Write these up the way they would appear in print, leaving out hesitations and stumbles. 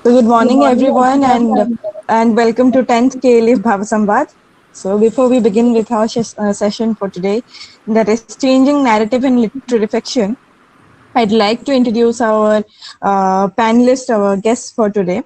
So good morning, everyone, and welcome to 10th KLF Bhava Samvad. So before we begin with our session for today, that is changing narrative in literary fiction, I'd like to introduce our panelist, our guests for today.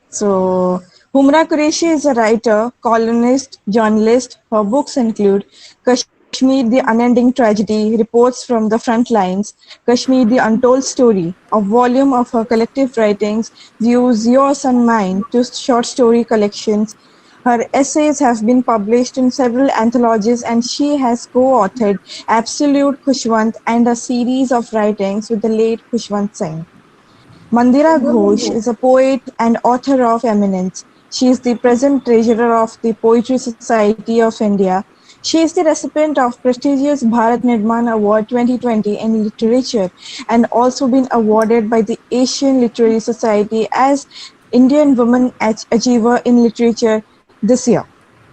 So Humra Qureshi is a writer, columnist, journalist. Her books include Kashmir, the Unending Tragedy, Reports from the Front Lines, Kashmir, the Untold Story, a volume of her collective writings, Views, Yours and Mine, two short story collections. Her essays have been published in several anthologies and she has co-authored Absolute Khushwant and a series of writings with the late Khushwant Singh. Mandira Ghosh is a poet and author of eminence. She is the present treasurer of the Poetry Society of India. She is the recipient of prestigious Bharat Nirman Award 2020 in literature and also been awarded by the Asian Literary Society as Indian Women Achiever in Literature this year.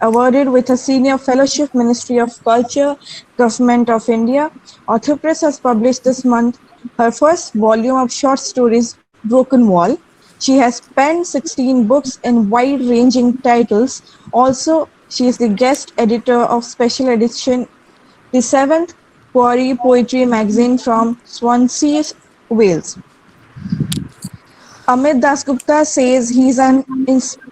Awarded with a Senior Fellowship, Ministry of Culture, Government of India. Author Press has published this month her first volume of short stories, Broken Wall. She has penned 16 books in wide-ranging titles. Also, she is the guest editor of Special Edition, the 7th Quarry Poetry magazine from Swansea, Wales. Amit Dasgupta says he's an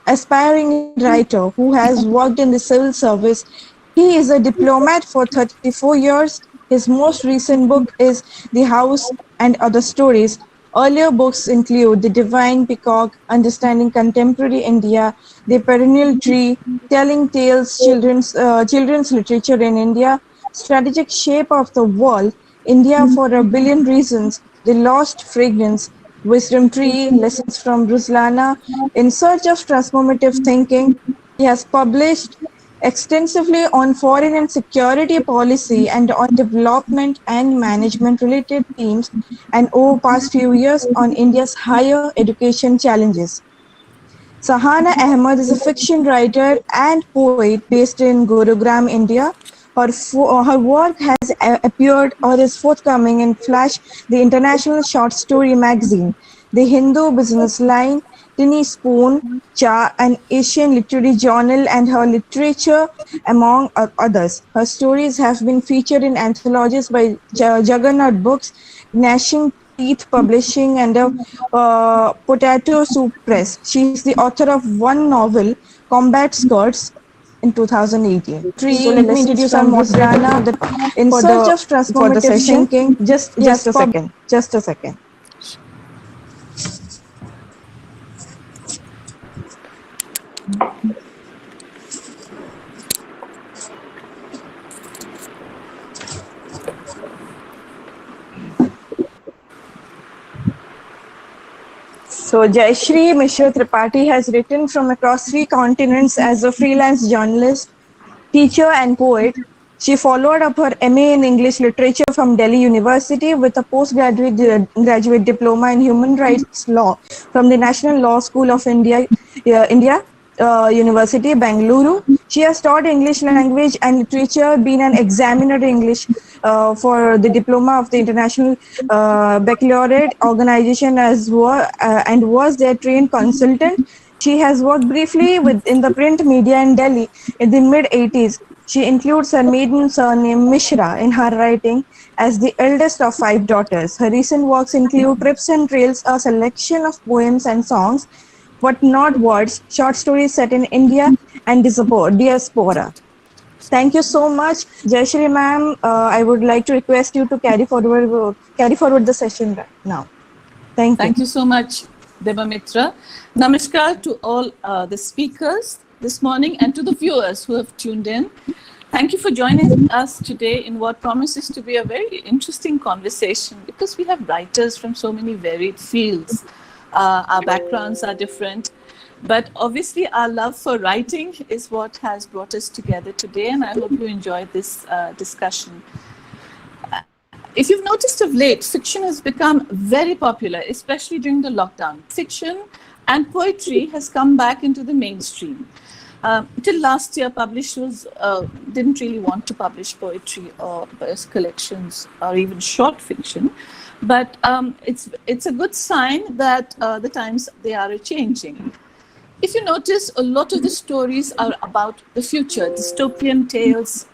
aspiring writer who has worked in the civil service. He is a diplomat for 34 years. His most recent book is The House and Other Stories. Earlier books include The Divine Peacock, Understanding Contemporary India, The Perennial Tree, Telling Tales, Children's Literature in India, Strategic Shape of the World, India for a Billion Reasons, The Lost Fragrance, Wisdom Tree, Lessons from Ruslana, In Search of Transformative Thinking. He has published extensively on foreign and security policy and on development and management related themes, and over past few years on India's higher education challenges. Sahana Ahmed is a fiction writer and poet based in Gurugram, India. Her work has appeared or is forthcoming in Flash, the international short story magazine, The Hindu Business Line, Tiny Spoon, Cha, an Asian literary journal, and her literature, among others. Her stories have been featured in anthologies by Juggernaut Books, Gnashing Teeth Publishing, and Potato Soup Press. She is the author of one novel, Combat Skirts, in 2018. So let me introduce our moderator in search of transformative thinking. Just a second. Just a second. So Jaishree Mishra Tripathi has written from across 3 continents as a freelance journalist, teacher and poet. She followed up her MA in English Literature from Delhi University with a postgraduate diploma in Human Rights Law from the National Law School of India University, Bengaluru. She has taught English language and literature, been an examiner in English for the diploma of the International Baccalaureate Organization and was their trained consultant. She has worked briefly in the print media in Delhi in the mid-80s. She includes her maiden surname Mishra in her writing as the eldest of 5 daughters. Her recent works include Trips and Trails, a selection of poems and songs, But Not Words, short stories set in India and diaspora. Thank you so much, Jaishree ma'am. I would like to request you to carry forward the session right now. Thank you. Thank you so much, Deva Mitra. Namaskar to all the speakers this morning and to the viewers who have tuned in. Thank you for joining us today in what promises to be a very interesting conversation because we have writers from so many varied fields. Our backgrounds are different, but obviously our love for writing is what has brought us together today, and I hope you enjoyed this discussion. If you've noticed of late, fiction has become very popular, especially during the lockdown. Fiction and poetry has come back into the mainstream. Till last year, publishers didn't really want to publish poetry or verse collections or even short fiction. But it's a good sign that the times they are changing. If you notice, a lot of the stories are about the future, dystopian tales.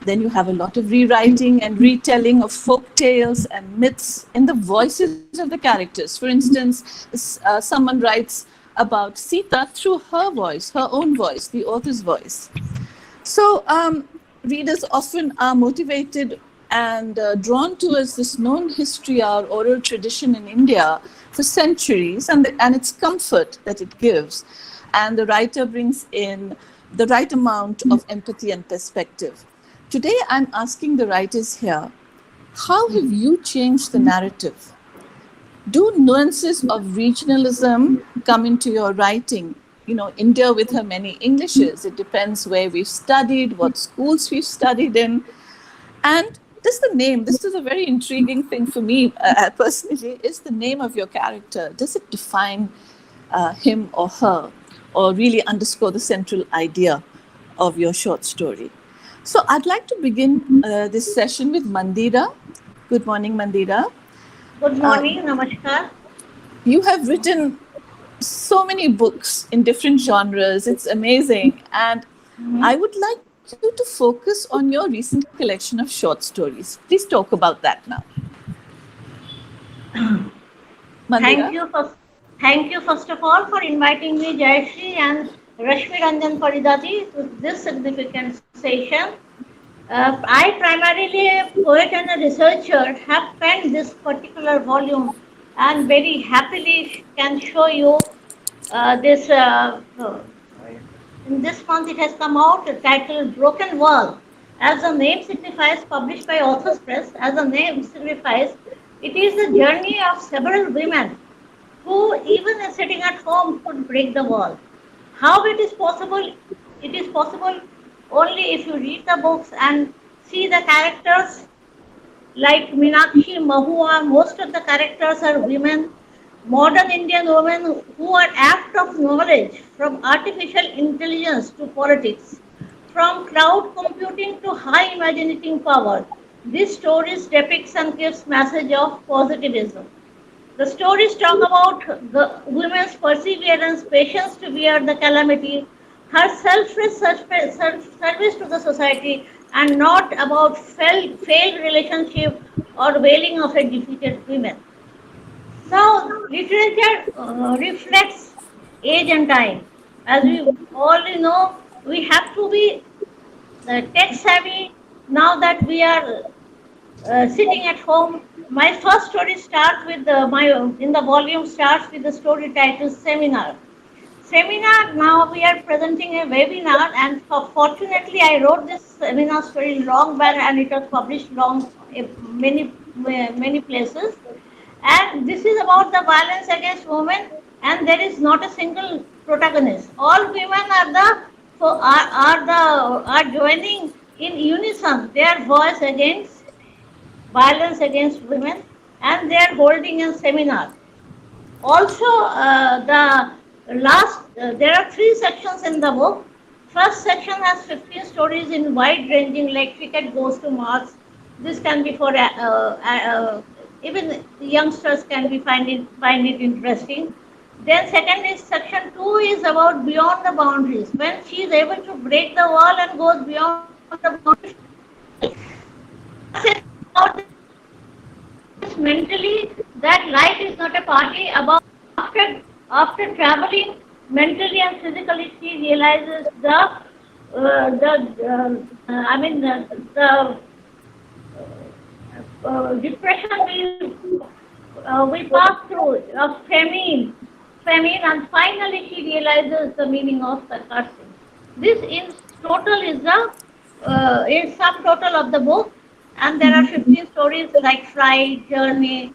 Then you have a lot of rewriting and retelling of folk tales and myths in the voices of the characters. For instance, someone writes about Sita through her voice, her own voice, the author's voice. So readers often are motivated and drawn towards this known history or oral tradition in India for centuries, and its comfort that it gives. And the writer brings in the right amount of empathy and perspective. Today, I'm asking the writers here, how have you changed the narrative? Do nuances of regionalism come into your writing? You know, India with her many Englishes, it depends where we've studied, what schools we've studied in. And does the name, this is a very intriguing thing for me personally, is the name of your character, does it define him or her, or really underscore the central idea of your short story? So I'd like to begin this session with Mandira. Good morning, Mandira. Good morning, namaskar. You have written so many books in different genres. It's amazing. And I would like you to focus on your recent collection of short stories. Please talk about that now. Mandira? Thank you first of all for inviting me, Jaishree and Rashmi Ranjan Paridati, to this significant session. I primarily, a poet and a researcher, have penned this particular volume and very happily can show you this. In this month it has come out titled Broken Wall. As the name signifies, published by Authors Press, as the name signifies, it is the journey of several women who, even sitting at home, could break the wall. How it is possible? It is possible only if you read the books and see the characters like Meenakshi, Mahua. Most of the characters are women, modern Indian women who are apt of knowledge, from artificial intelligence to politics, from cloud computing to high imaginating power. These stories depicts and gives message of positivism. The stories talk about the women's perseverance, patience to bear the calamity, her selfless service to the society, and not about failed relationship or wailing of a defeated woman. Now, literature reflects age and time. As we all know, we have to be tech savvy now that we are sitting at home. My first story starts with in the volume starts with the story titled Seminar. Seminar, now we are presenting a webinar, and fortunately I wrote this seminar story long back and it was published many places. And this is about the violence against women, and there is not a single protagonist. All women are joining in unison their voice against violence against women, and they are holding a seminar. Also, there are 3 sections in the book. First section has 15 stories in wide-ranging, like cricket goes to Mars. This can be for even youngsters can find it interesting. Then section 2 is about beyond the boundaries. When she is able to break the wall and goes beyond the boundaries, mentally that life is not a party. About after traveling mentally and physically, she realizes the depression we pass through of famine, and finally she realizes the meaning of the cursing. This in total is the subtotal of the book, and there are 15 stories like Fright, Journey,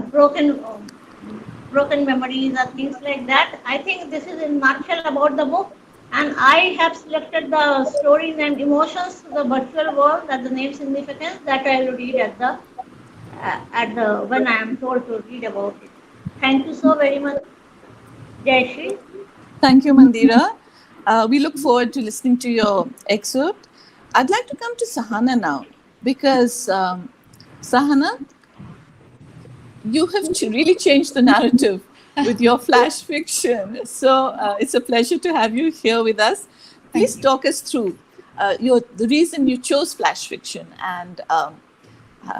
broken memories, and things like that. I think this is in nutshell about the book, and I have selected the story named Emotions to the Virtual World as the name significance that I will read at the when I am told to read about it. Thank you so very much, Jaishree. Thank you, Mandira. We look forward to listening to your excerpt. I'd like to come to Sahana now, because Sahana, you have really changed the narrative with your flash fiction. So it's a pleasure to have you here with us. Please talk us through the reason you chose flash fiction and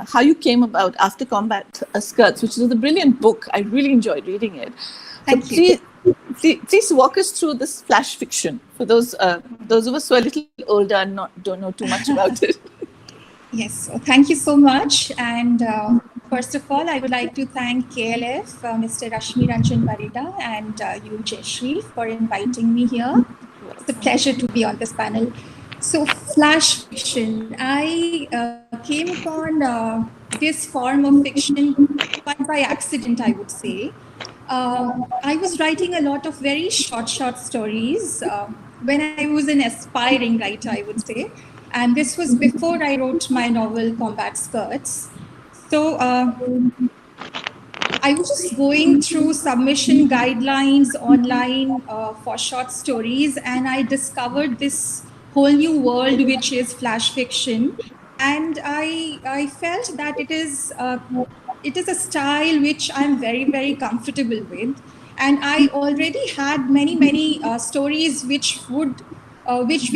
how you came about After Combat Skirts, which is a brilliant book. I really enjoyed reading it. Thank you. Please walk us through this flash fiction for those of us who are a little older and don't know too much about it. Yes, so thank you so much. And first of all, I would like to thank KLF, Mr. Rashmi Ranjan Parida, and you, Jaishree, for inviting me here. It's a pleasure to be on this panel. So, flash fiction. I came upon this form of fiction quite by accident, I would say. I was writing a lot of very short stories when I was an aspiring writer, I would say. And this was before I wrote my novel, Combat Skirts. So I was just going through submission guidelines online for short stories, and I discovered this whole new world, which is flash fiction. And I felt that it is a style which I'm very, very comfortable with. And I already had many stories which we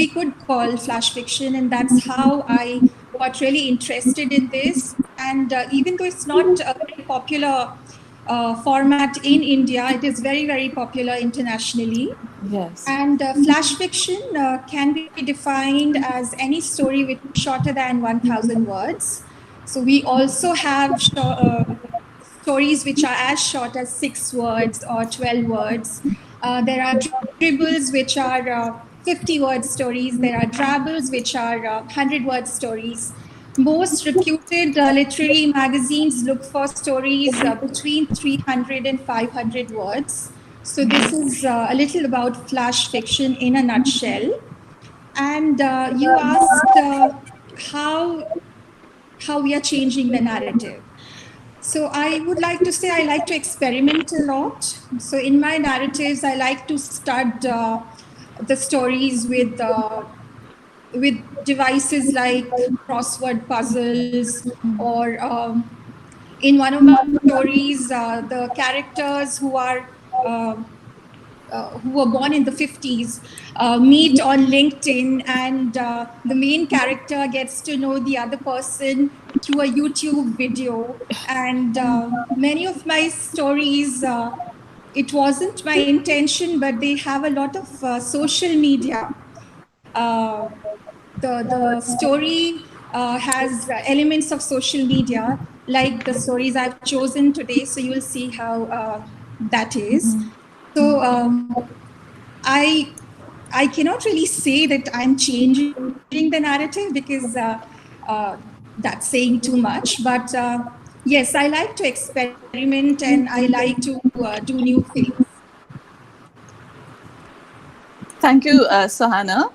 could call flash fiction, and that's how I got really interested in this. And even though it's not a very popular format in India, it is very, very popular internationally. Yes. And flash fiction can be defined as any story which is shorter than 1,000 words. So we also have stories which are as short as 6 words or 12 words. There are dribbles which are 50-word stories. There are drabbles which are 100-word stories. Most reputed literary magazines look for stories between 300 and 500 words. So this is a little about flash fiction in a nutshell. And you asked how we are changing the narrative. So I would like to say I like to experiment a lot. So in my narratives, I like to start the stories with devices like crossword puzzles, or in one of my stories, the characters who were born in the 50s meet on LinkedIn, and the main character gets to know the other person through a YouTube video. And many of my stories, it wasn't my intention, but they have a lot of social media. The story has elements of social media, like the stories I've chosen today. So you will see how that is. So I cannot really say that I'm changing the narrative, because that's saying too much. But yes, I like to experiment, and I like to do new things. Thank you, Sahana.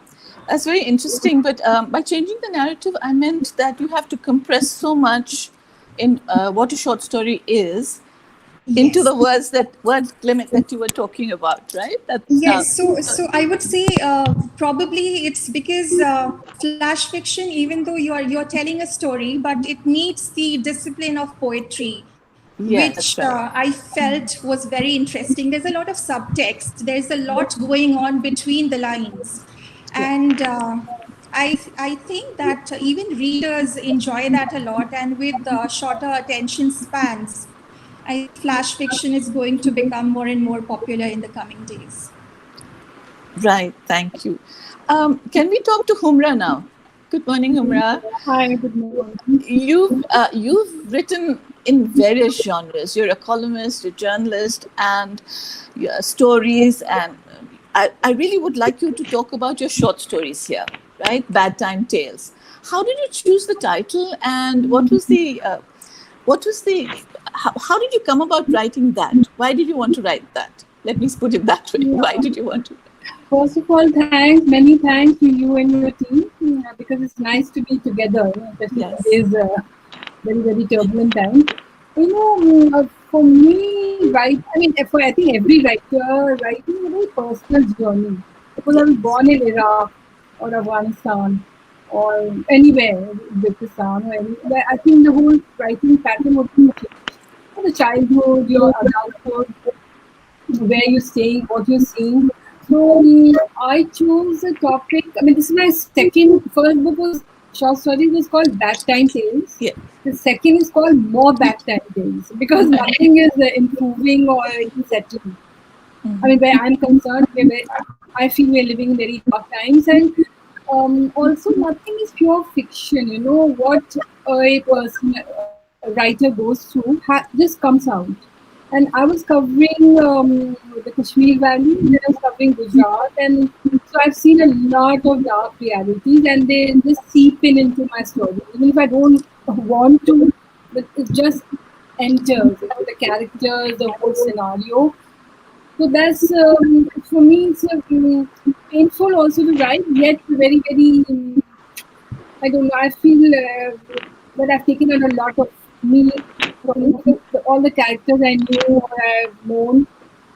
That's very interesting. But by changing the narrative, I meant that you have to compress so much in what a short story is into the word limit that you were talking about, right? Yes. So I would say probably it's because flash fiction, even though you're telling a story, but it needs the discipline of poetry, which I felt was very interesting. There's a lot of subtext. There's a lot going on between the lines. And I think that even readers enjoy that a lot. And with shorter attention spans, flash fiction is going to become more and more popular in the coming days. Right. Thank you. Can we talk to Humra now? Good morning, Humra. Hi, good morning. You've written in various genres. You're a columnist, a journalist, and stories. And I really would like you to talk about your short stories here, right? Bad Time Tales. How did you choose the title, and what was the how did you come about writing that? Why did you want to write that? Let me put it that way. Why did you want to? First of all, many thanks to you and your team, because it's nice to be together, especially in these very, very turbulent times. For me, for I think every writer, writing is a very personal journey. Because I was born in Iraq or Afghanistan or anywhere, Pakistan or anywhere, I think the whole writing pattern would be changed. the childhood, your adulthood, where you're staying, what you're seeing. So I chose a topic. I mean, this is my first book was short stories was called Bedtime Tales. Yeah. The second is called More Bedtime Tales because nothing is improving or settling. I mean, where I'm concerned, I feel we're living in very dark times, and also nothing is pure fiction. You know what a person, a writer goes through, just comes out. And I was covering the Kashmir Valley, then I was covering Gujarat, and so I've seen a lot of dark realities, and they just seep into my story. Even if I don't want to, but it just enters, the characters, the whole scenario. So that's for me. It's painful also to write, yet very very. I don't know. I feel that I've taken on a lot of me from all the characters I knew or I've known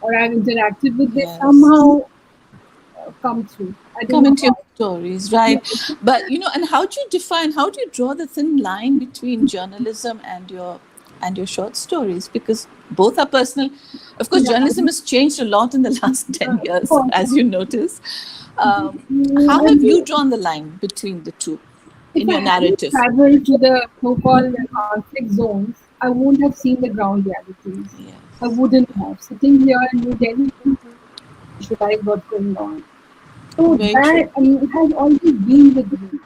or I've interacted with. They Yes. somehow come through. I don't Come know into your how. stories, right? But and how do you draw the thin line between journalism and your short stories? Because both are personal. Of course, journalism has changed a lot in the last 10 years, as you notice. How have you drawn the line between the two in your If I hadn't narrative? traveled to the so-called conflict zones, I wouldn't have seen the ground realities. Yes. I wouldn't have. Sitting here in New Delhi, visualize what's going on. So Very that it has always been with me.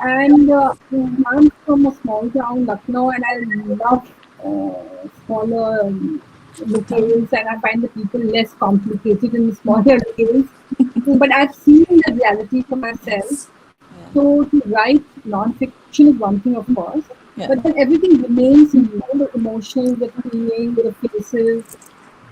And I'm from a small town, Lucknow, and I love smaller locales, and I find the people less complicated in the smaller locales. But I've seen the reality for myself. Yes. So to write non-fiction is one thing, of course, Yeah. but then everything remains in the emotions, the feelings, the faces,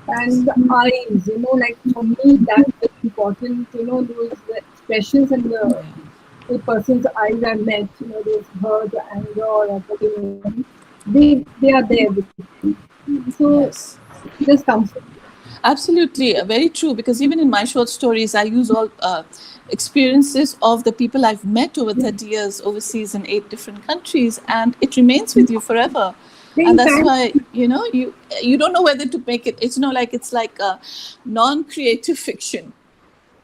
and the eyes. Like for me, that's very important. Those the expressions and the person's eyes I met. Those hurt, the anger, or the emotion. They are there with me. So Yes. it just comes. Absolutely, very true. Because even in my short stories, I use all experiences of the people I've met over 30 years overseas in 8 different countries, and it remains with you forever. And that's why you don't know whether to make it. It's it's like a non-creative fiction.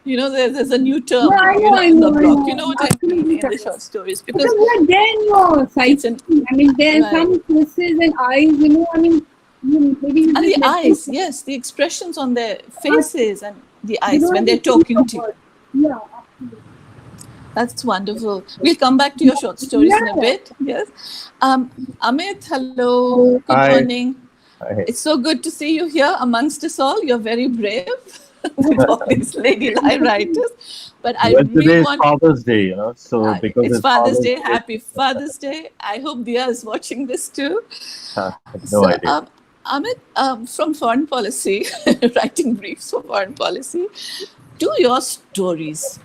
There's a new term. Yeah, I in the know. blog. You know what I mean Absolutely in the short stories because because we are there in your sight. I mean, there are some faces and eyes. I mean, maybe you and just the let eyes, them- yes, the expressions on their faces and the they eyes don't when they're even see talking your to you. words. Yeah, absolutely. That's wonderful. We'll come back to your short stories in a Yeah. bit. Yes. Amit, hello. Good Hi. morning. Hi. It's so good to see you here amongst us all. You're very brave with all these lady lie writers. But I Well, really today is want. Father's Day, so because It's it's Father's Day. Happy Father's Day. I hope Dia is watching this too. I have no So, idea. Amit, from foreign policy, writing briefs for foreign policy, to your stories.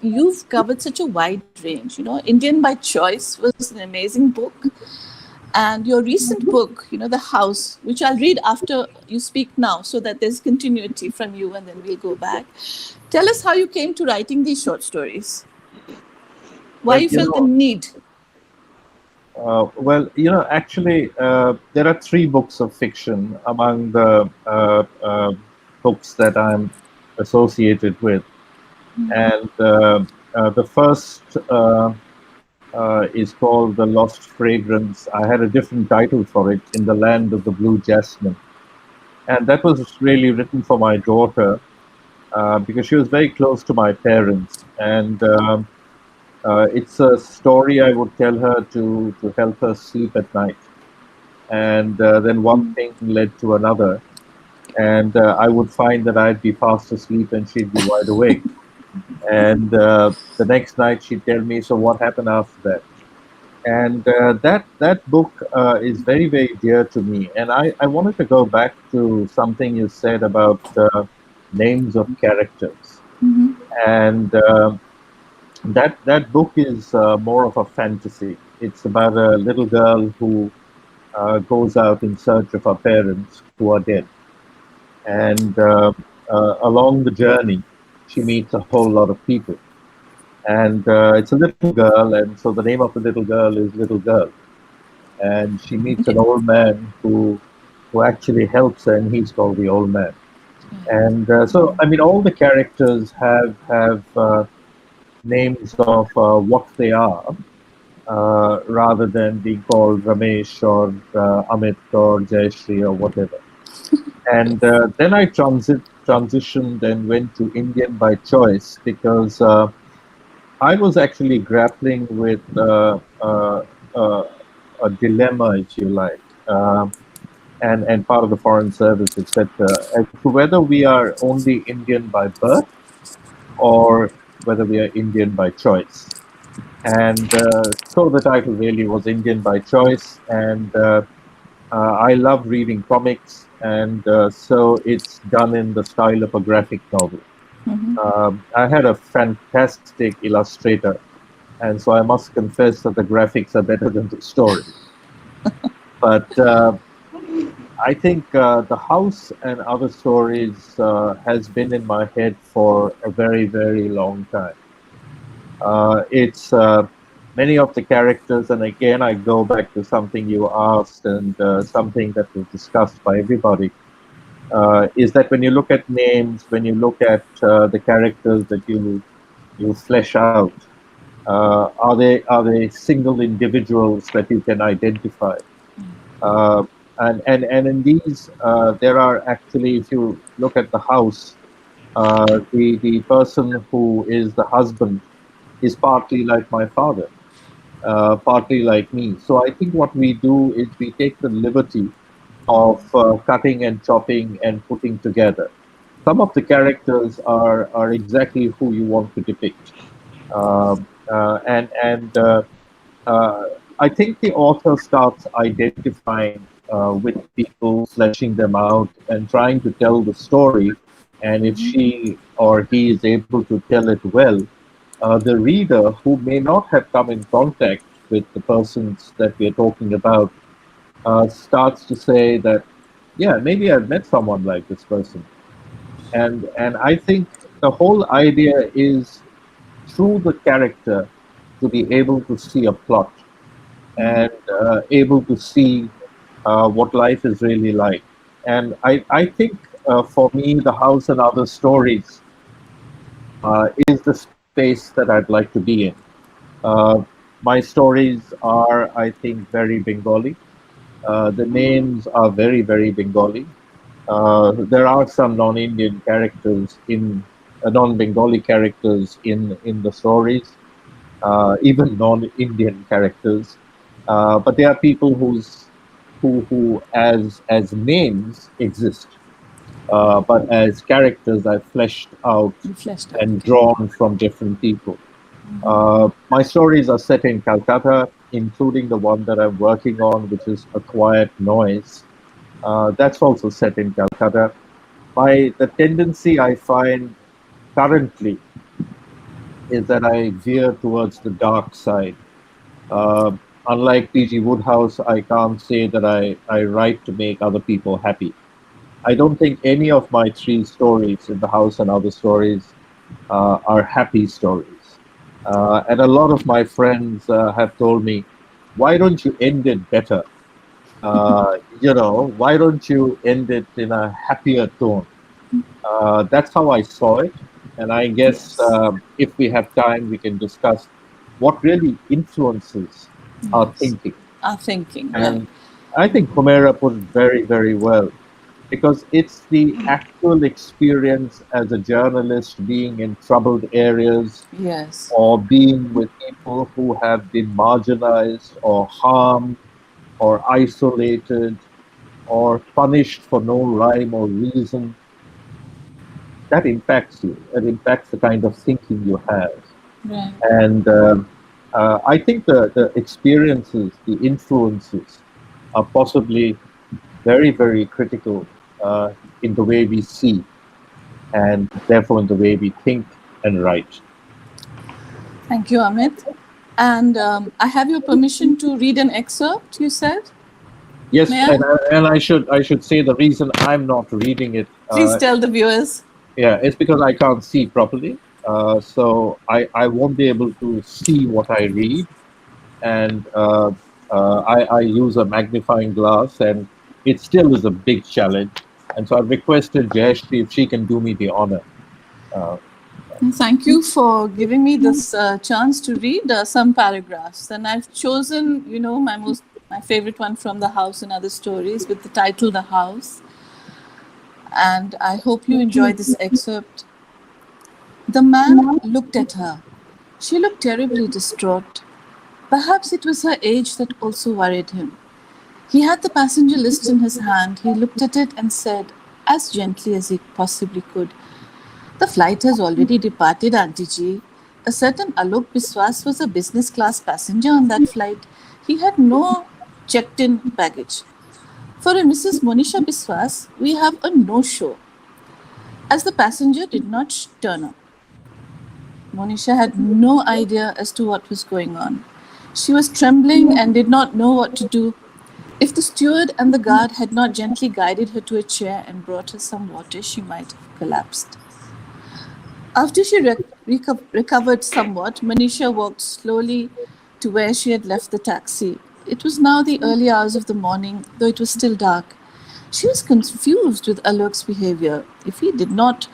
You've covered such a wide range. Indian by Choice was an amazing book. And your recent book, The House, which I'll read after you speak now so that there's continuity from you and then we'll go back. Tell us how you came to writing these short stories. Why Well, you felt the need. Actually, there are 3 books of fiction among the books that I'm associated with, and the first is called The Lost Fragrance. I had a different title for it, In the Land of the Blue Jasmine, and that was really written for my daughter because she was very close to my parents, and it's a story I would tell her to help her sleep at night. And then one thing led to another. And I would find that I'd be fast asleep and she'd be wide awake. And the next night she'd tell me, so what happened after that? And that book is very, very dear to me. And I wanted to go back to something you said about names of characters. And that book is more of a fantasy. It's about a little girl who goes out in search of her parents who are dead. And along the journey, she meets a whole lot of people. And it's a little girl, and so the name of the little girl is Little Girl. And she meets an old man who who actually helps her, and he's called the old man. And so, I mean, all the characters have names of what they are, rather than being called Ramesh or Amit or Jaishree or whatever. And then I transitioned and went to Indian by choice because I was actually grappling with a dilemma, if you like, and part of the foreign service, etc., as to whether we are only Indian by birth or whether we are Indian by choice. And so the title really was Indian by choice. And I love reading comics, and so it's done in the style of a graphic novel. I had a fantastic illustrator, and so I must confess that the graphics are better than the story. But I think The House and Other Stories has been in my head for a very, very long time. It's many of the characters, and again, I go back to something you asked and something that was discussed by everybody, is that when you look at names, when you look at the characters that you flesh out, are they single individuals that you can identify? And in these, there are actually, if you look at The House, the person who is the husband is partly like my father, partly like me. So I think what we do is we take the liberty of cutting and chopping and putting together. Some of the characters are exactly who you want to depict. And I think the author starts identifying with people, fleshing them out, and trying to tell the story. And if she or he is able to tell it well, the reader, who may not have come in contact with the persons that we are talking about, starts to say that, yeah, maybe I've met someone like this person. And I think the whole idea is through the character to be able to see a plot and able to see what life is really like. And I think for me, The House and Other Stories is the space that I'd like to be in. My stories are, I think, very Bengali. The names are very, very Bengali. There are some non-Indian characters non-Bengali characters in the stories, even non-Indian characters. But there are people who as names exist, but as characters I've fleshed out and drawn from different people. My stories are set in Calcutta, including the one that I'm working on, which is A Quiet Noise. That's also set in Calcutta. The tendency I find currently is that I veer towards the dark side. Unlike P.G. Woodhouse, I can't say that I write to make other people happy. I don't think any of my 3 stories in The House and Other Stories are happy stories. And a lot of my friends have told me, why don't you end it better? Why don't you end it in a happier tone? That's how I saw it. And I guess if we have time, we can discuss what really influences our thinking. And I think Humaira put it very, very well, because it's the actual experience as a journalist being in troubled areas, or being with people who have been marginalized or harmed or isolated or punished for no rhyme or reason. That impacts you. It impacts the kind of thinking you have. Right. And I think the experiences, the influences are possibly very, very critical in the way we see, and therefore in the way we think and write. Thank you, Amit. And I have your permission to read an excerpt, you said? Yes, and I should say the reason I'm not reading it. Please tell the viewers. Yeah, it's because I can't see properly. So I won't be able to see what I read. And I use a magnifying glass, and it still is a big challenge. And so I've requested Jaishree if she can do me the honor. Thank you for giving me this chance to read some paragraphs. And I've chosen, my favorite one from The House and Other Stories with the title The House. And I hope you enjoy this excerpt. The man looked at her. She looked terribly distraught. Perhaps it was her age that also worried him. He had the passenger list in his hand. He looked at it and said, as gently as he possibly could, "The flight has already departed, Auntie Ji. A certain Alok Biswas was a business class passenger on that flight. He had no checked-in baggage. For a Mrs. Monisha Biswas, we have a no-show, as the passenger did not turn up." Monisha had no idea as to what was going on. She was trembling and did not know what to do. If the steward and the guard had not gently guided her to a chair and brought her some water, she might have collapsed. After she recovered somewhat, Manisha walked slowly to where she had left the taxi. It was now the early hours of the morning, though it was still dark. She was confused with Alok's behavior. If he did not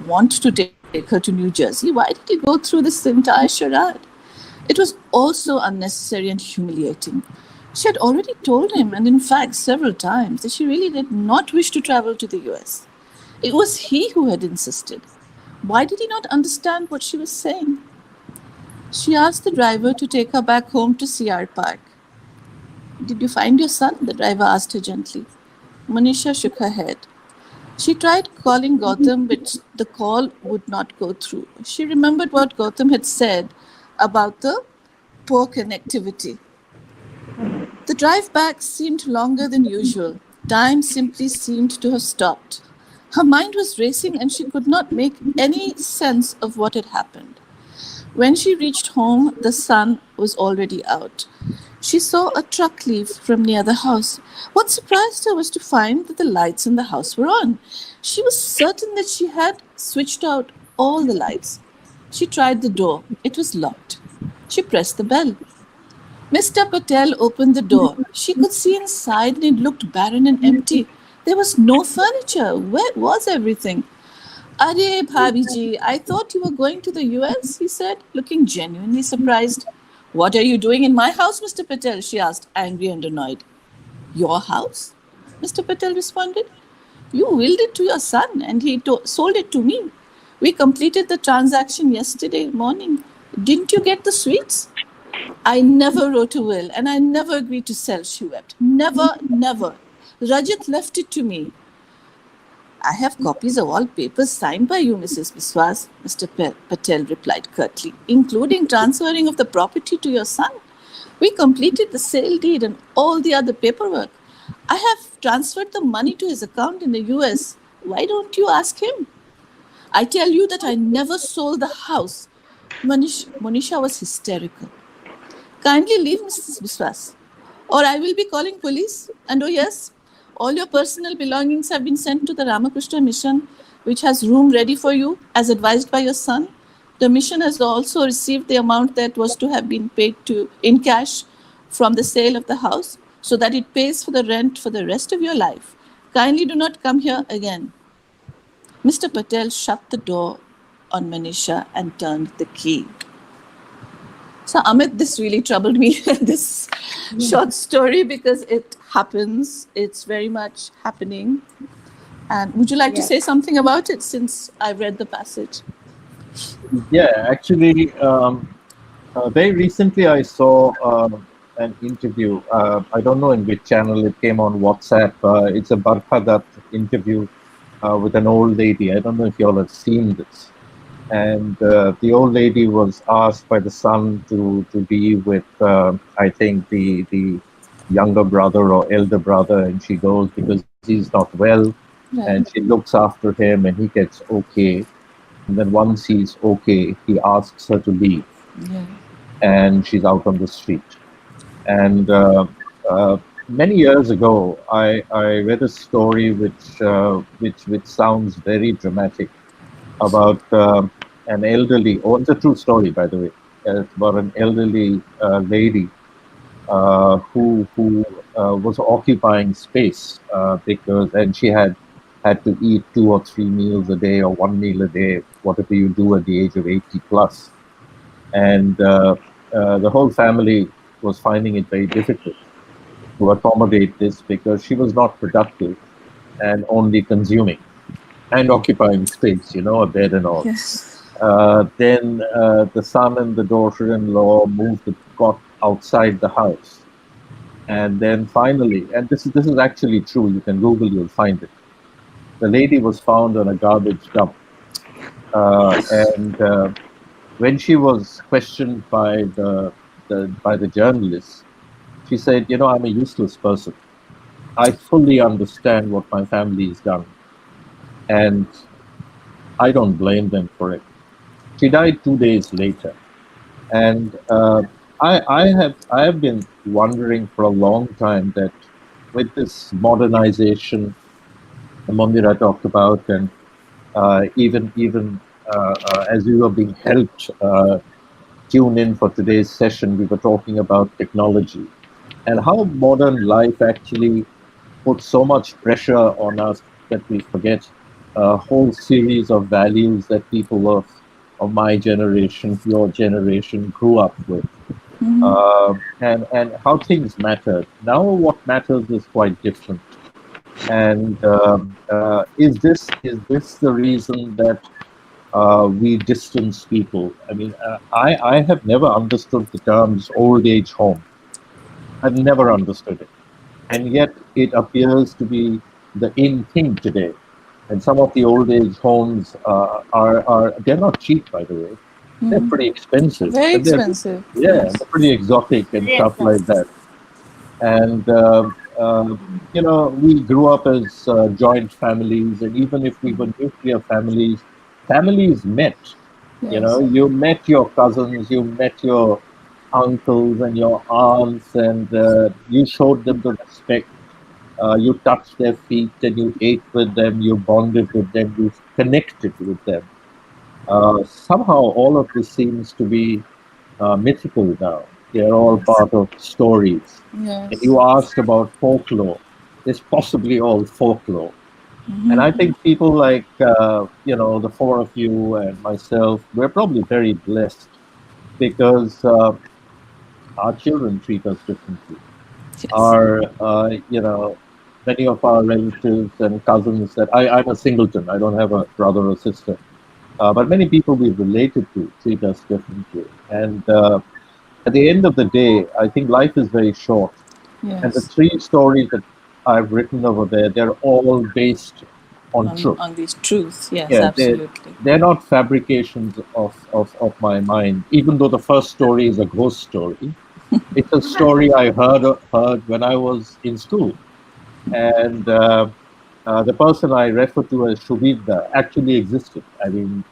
want to take her to New Jersey, why did he go through this entire charade? It was also unnecessary and humiliating. She had already told him, and in fact several times, that she really did not wish to travel to the US. It was he who had insisted. Why did he not understand what she was saying? She asked the driver to take her back home to CR Park. "Did you find your son?" the driver asked her gently. Manisha shook her head. She tried calling Gautam, but the call would not go through. She remembered what Gautam had said about the poor connectivity. The drive back seemed longer than usual. Time simply seemed to have stopped. Her mind was racing and she could not make any sense of what had happened. When she reached home, the sun was already out. She saw a truck leave from near the house. What surprised her was to find that the lights in the house were on. She was certain that she had switched out all the lights. She tried the door. It was locked. She pressed the bell. Mr. Patel opened the door. She could see inside and it looked barren and empty. There was no furniture. Where was everything? "Arey, Bhabhi ji, I thought you were going to the US," he said, looking genuinely surprised. "What are you doing in my house, Mr. Patel?" she asked, angry and annoyed. "Your house?" Mr. Patel responded. "You willed it to your son and he sold it to me. We completed the transaction yesterday morning. Didn't you get the sweets?" "I never wrote a will and I never agreed to sell," she wept. "Never, never. Rajat left it to me." "I have copies of all papers signed by you, Mrs. Biswas," Mr. Patel replied curtly, "including transferring of the property to your son. We completed the sale deed and all the other paperwork. I have transferred the money to his account in the US. Why don't you ask him? I tell you that I never sold the house." Monisha was hysterical. "Kindly leave, Mrs. Biswas, or I will be calling police. And oh yes, all your personal belongings have been sent to the Ramakrishna Mission, which has room ready for you, as advised by your son. The mission has also received the amount that was to have been paid to in cash from the sale of the house, so that it pays for the rent for the rest of your life. Kindly do not come here again." Mr. Patel shut the door on Manisha and turned the key. So Amit, this really troubled me, this short story, because it happens. It's very much happening. And would you like to say something about it, since I've read the passage? Yeah, actually, very recently I saw an interview. I don't know in which channel it came on WhatsApp. It's a Barkhadat interview with an old lady. I don't know if you all have seen this. And the old lady was asked by the son to be with, I think, the younger brother or elder brother, and she goes because he's not well, and she looks after him, and he gets okay. And then once he's okay, he asks her to leave, and she's out on the street. And many years ago, I read a story which sounds very dramatic about an elderly, it's a true story, by the way, about an elderly lady who was occupying space and she had to eat 2 or 3 meals a day or 1 meal a day, whatever you do at the age of 80 plus. And the whole family was finding it very difficult to accommodate this because she was not productive and only consuming and occupying space, a bed and all. Yes. Then the son and the daughter-in-law got outside the house. And then finally, and this is actually true, you can Google, you'll find it. The lady was found on a garbage dump. And when she was questioned by the journalists, she said, I'm a useless person. I fully understand what my family has done. And I don't blame them for it. She died 2 days later. And I have been wondering for a long time that with this modernization Mandira talked about, and even as we were being helped tune in for today's session, we were talking about technology and how modern life actually puts so much pressure on us that we forget a whole series of values that people of my generation, your generation, grew up with. And how things mattered. Now what matters is quite different. And is this the reason that we distance people? I mean, I have never understood the terms old age home. I've never understood it. And yet it appears to be the in thing today. And some of the old age homes they're not cheap, by the way. They're pretty expensive. Very expensive. Yeah, they're pretty exotic and stuff like that. And we grew up as joint families, and even if we were nuclear families met. Yes. You met your cousins, you met your uncles and your aunts, and you showed them the respect. You touched their feet and you ate with them, you bonded with them, you connected with them. Somehow all of this seems to be mythical now. They're all part of stories. Yes. And you asked about folklore. It's possibly all folklore. And I think people like, the four of you and myself, we're probably very blessed because our children treat us differently. Yes. Many of our relatives and cousins I'm a singleton, I don't have a brother or sister. But many people we've related to treat us differently. And at the end of the day, I think life is very short. Yes. And the 3 stories that I've written over there, they're all based on truth. On these truths, yes, absolutely. They're not fabrications of my mind, even though the first story is a ghost story. It's a story I heard when I was in school. And the person I refer to as Shubhida actually existed. I mean,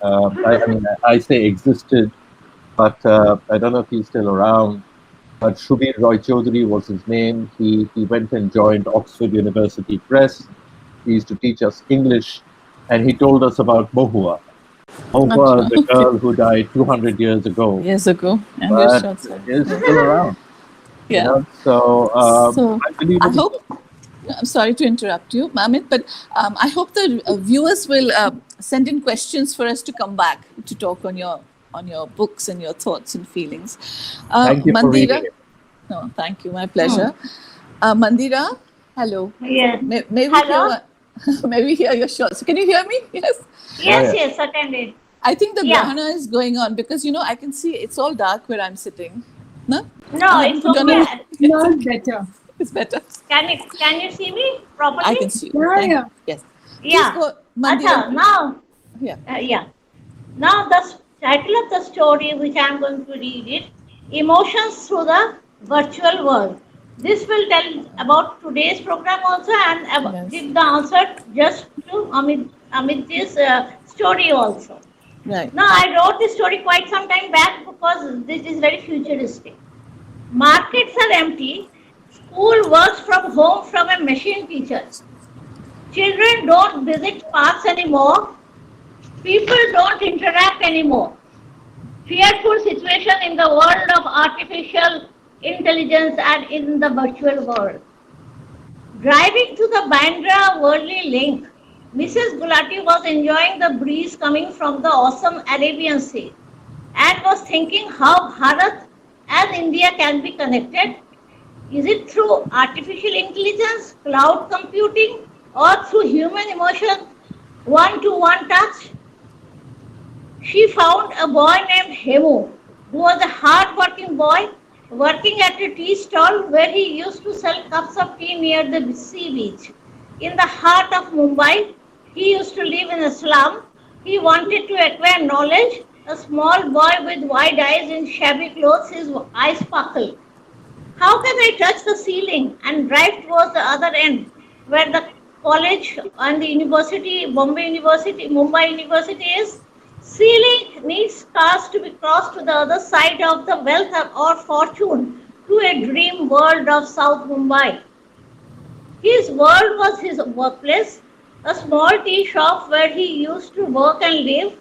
I say existed, but I don't know if he's still around. But Shubhir Roy Chaudhary was his name. He went and joined Oxford University Press. He used to teach us English, and he told us about Mohua. Mohua, the girl who died 200 years ago. Years ago. And but is still around. Yeah. So I believe I hope. I'm sorry to interrupt you, Amit, but I hope the viewers will send in questions for us to come back to talk on your books and your thoughts and feelings. Thank you for reading it. No, thank you. My pleasure. Mandira, hello. Yes. May we hear your shots? Can you hear me? Yes. Yes, certainly. I think the Ahana is going on because I can see it's all dark where I'm sitting. No, it's okay. Not better. It's better. Can you see me properly? I can see you. Yeah. Yes. Yeah. Please go, Mandira. Now. Yeah. Now the title of the story, which I am going to read it, Emotions Through the Virtual World. This will tell about today's program also and give the answer just to Amit's story also. Right. Now I wrote this story quite some time back because this is very futuristic. Markets are empty. School works from home from a machine teacher. Children don't visit parks anymore. People don't interact anymore. Fearful situation in the world of artificial intelligence, and in the virtual world. Driving to the Bandra Worldly Link, Mrs. Gulati was enjoying the breeze coming from the awesome Arabian Sea and was thinking how Bharat and India can be connected. Is it through artificial intelligence, cloud computing, or through human emotion, one-to-one touch? She found a boy named Hemu, who was a hard-working boy working at a tea stall where he used to sell cups of tea near the sea beach. In the heart of Mumbai, he used to live in a slum. He wanted to acquire knowledge. A small boy with wide eyes in shabby clothes, his eyes sparkled. How can I touch the ceiling and drive towards the other end where the college and the university, Mumbai University is? Ceiling needs cars to be crossed to the other side of the wealth or fortune to a dream world of South Mumbai. His world was his workplace, a small tea shop where he used to work and live.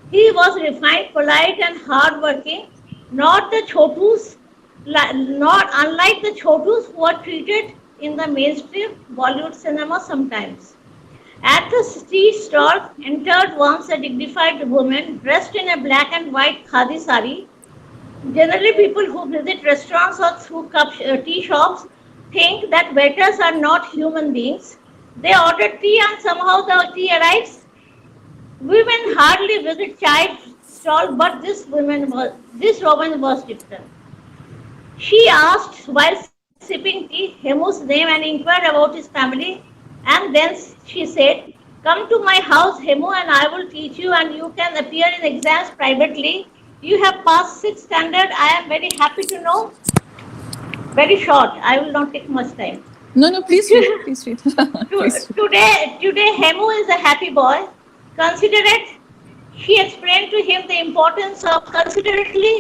He was refined, polite, and hardworking, not the chotus, not unlike the chotus who are treated in the mainstream Bollywood cinema sometimes. At the tea stall entered once a dignified woman dressed in a black and white khadi sari. Generally, people who visit restaurants or through tea shops think that waiters are not human beings. They order tea and somehow the tea arrives. Women hardly visit chai stall, but this woman was different. She asked while sipping tea Hemu's name and inquired about his family. And then she said, "Come to my house, Hemu, and I will teach you, and you can appear in exams privately. You have passed 6th standard. I am very happy to know." Very short. I will not take much time. No, please read. Please read. Today, Hemu is a happy boy. Considerate. She explained to him the importance of considerately.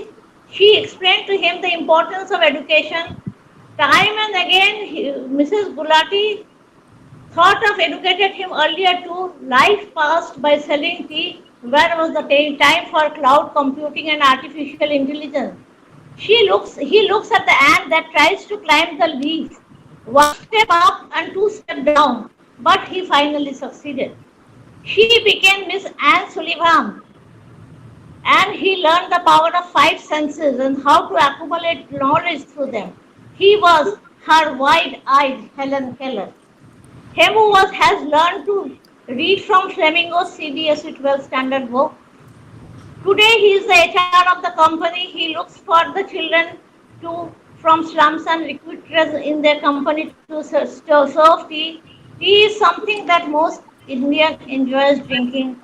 She explained to him the importance of education. Time and again, Mrs. Gulati thought of educated him earlier too. Life passed by selling tea. Where was the time for cloud computing and artificial intelligence? He looks at the ant that tries to climb the leaf. One step up and two step down, but he finally succeeded. She became Miss Anne Sullivan, and he learned the power of 5 senses and how to accumulate knowledge through them. He was her wide-eyed Helen Keller. Hemu has learned to read from Flamingo's CBSE 12 standard book. Today he is the HR of the company. He looks for the children from slums and recruiters in their company to serve tea. Tea is something that most Indian enjoys drinking.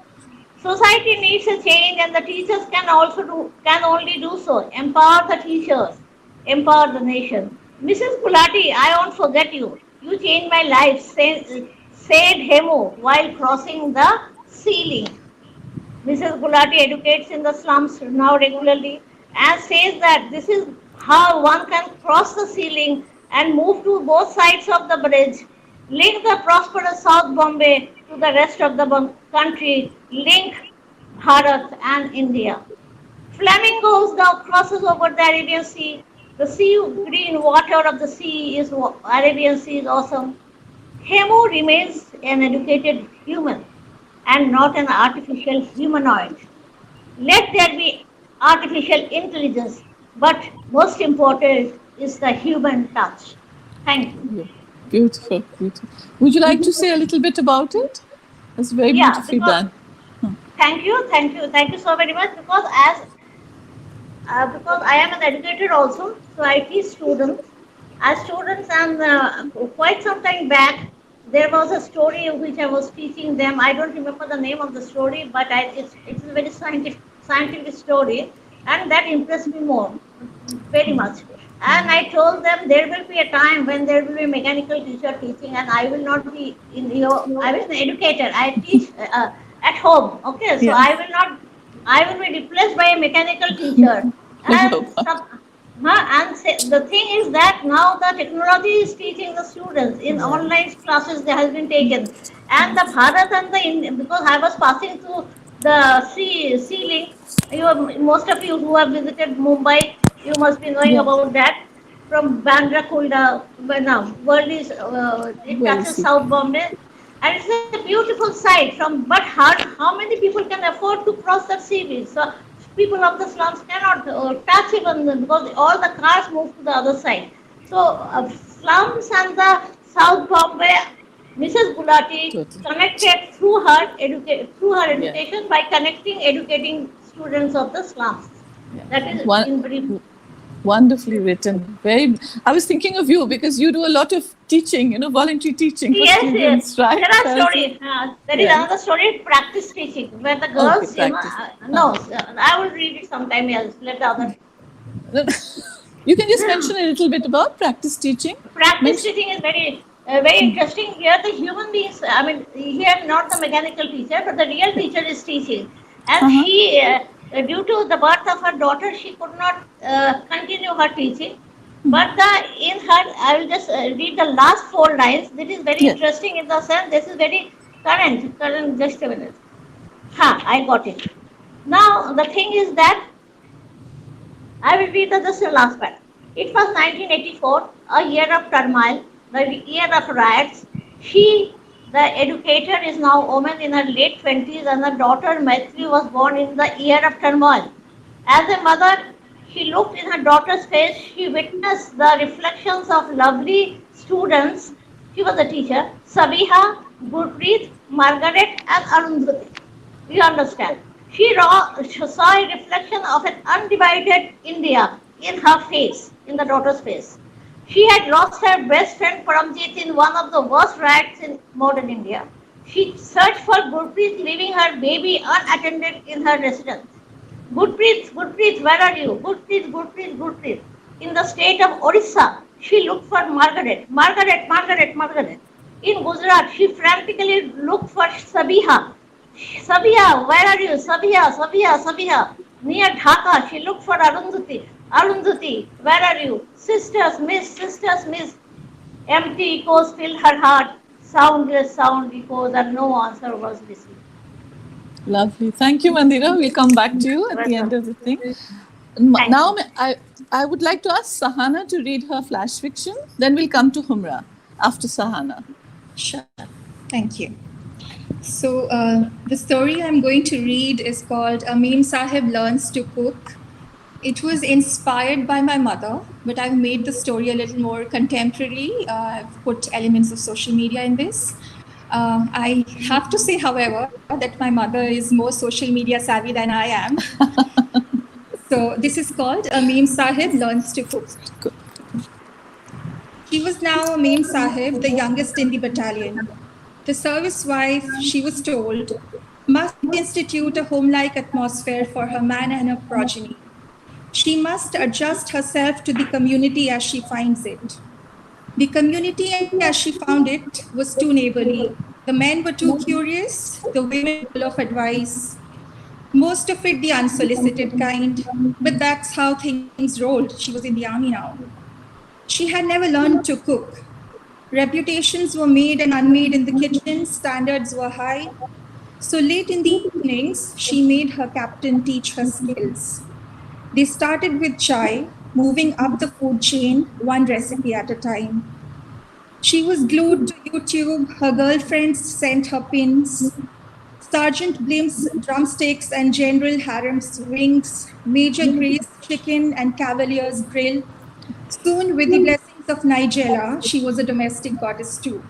Society needs a change, and the teachers can only do so. Empower the teachers, empower the nation. Mrs. Gulati, I won't forget you. You changed my life, said Hemu while crossing the ceiling. Mrs. Gulati educates in the slums now regularly and says that this is how one can cross the ceiling and move to both sides of the bridge, link the prosperous South Bombay to the rest of the country, link Bharat and India. Flamingos now crosses over the Arabian Sea. The sea green water of the Arabian Sea is awesome. Hemu remains an educated human and not an artificial humanoid. Let there be artificial intelligence, but most important is the human touch. Thank you. Beautiful. Would you like to say a little bit about it? It's very beautifully done. Thank you so very much. Because I am an educator also, so I teach students. As students, and quite some time back, there was a story which I was teaching them. I don't remember the name of the story, but it's a very scientific story, and that impressed me very much. And I told them there will be a time when there will be a mechanical teacher teaching, and I will not be I was an educator. I teach at home. Okay, so yeah. I will be replaced by a mechanical teacher. The thing is that now the technology is teaching the students in online classes that has been taken, and the Bharat and the Indian, because I was passing through the ceiling. Most of you who have visited Mumbai, you must be knowing about that. from Bandra Kulda, now world is it Well, touches see. South Bombay, and it's a beautiful sight. But how many people can afford to cross that sea beach? So people of the slums cannot touch even because all the cars move to the other side. So slums and the South Bombay, Mrs. Gulati Totally. connected through her Yeah. education by educating students of the slums. Yeah. That is One, in brief. wonderfully written. Very. I was thinking of you because you do a lot of teaching, voluntary teaching for Yes, yes. students, right? There are stories. There is Yeah. another story, practice teaching, where the Okay, girls, practice. no, I will read it sometime else. Let the other. You can just mention a little bit about practice teaching. Practice Mention. teaching is very interesting. Here, the human beings, I mean, here, not the mechanical teacher, but the real teacher is teaching. And Uh-huh. she, due to the birth of her daughter, she could not continue her teaching. But in her, I will just read the last 4 lines. This is very Yeah. interesting in the sense this is very current. Current, just a minute. I got it. Now the thing is that I will read just the last part. It was 1984, a year of turmoil, the year of riots. She, the educator, is now a woman in her late 20s, and her daughter Maitri was born in the year of turmoil. As a mother, she looked in her daughter's face. She witnessed the reflections of lovely students. She was a teacher. Sabiha, Gurpreet, Margaret, and Arundhati. You understand? She saw a reflection of an undivided India in her face, in the daughter's face. She had lost her best friend Paramjit in one of the worst riots in modern India. She searched for Gurpreet, leaving her baby unattended in her residence. Gurpreet, Gurpreet, where are you? Gurpreet, Gurpreet, Gurpreet. In the state of Orissa, she looked for Margaret. Margaret, Margaret, Margaret. In Gujarat, she frantically looked for Sabiha. Sabiha, where are you? Sabiha, Sabiha, Sabiha. Near Dhaka, she looked for Arundhati. Arundhati, where are you? Sisters, miss, sisters, miss. Empty echoes filled her heart. Soundless sound echoes, and no answer was received. Lovely. Thank you, Mandira. We'll come back to you at the end of the thing. Now, I would like to ask Sahana to read her flash fiction. Then we'll come to Humra after Sahana. Sure. Thank you. So the story I'm going to read is called Amin Sahib Learns to Cook. It was inspired by my mother, but I've made the story a little more contemporary. I've put elements of social media in this. I have to say, however, that my mother is more social media savvy than I am. So this is called Amin Sahib Learns to Cook. She was now Amin Sahib, the youngest in the battalion. The service wife, she was told, must institute a home-like atmosphere for her man and her progeny. She must adjust herself to the community as she finds it. The community as she found it was too neighborly. The men were too curious, the women full of advice. Most of it the unsolicited kind, but that's how things rolled. She was in the army now. She had never learned to cook. Reputations were made and unmade in the kitchen, standards were high. So late in the evenings, she made her captain teach her skills. They started with chai, moving up the food chain, one recipe at a time. She was glued to YouTube, her girlfriends sent her pins. Sergeant Blim's drumsticks and General Haram's wings, Major Gray's chicken and Cavalier's grill. Soon, with the blessings of Nigella, she was a domestic goddess too.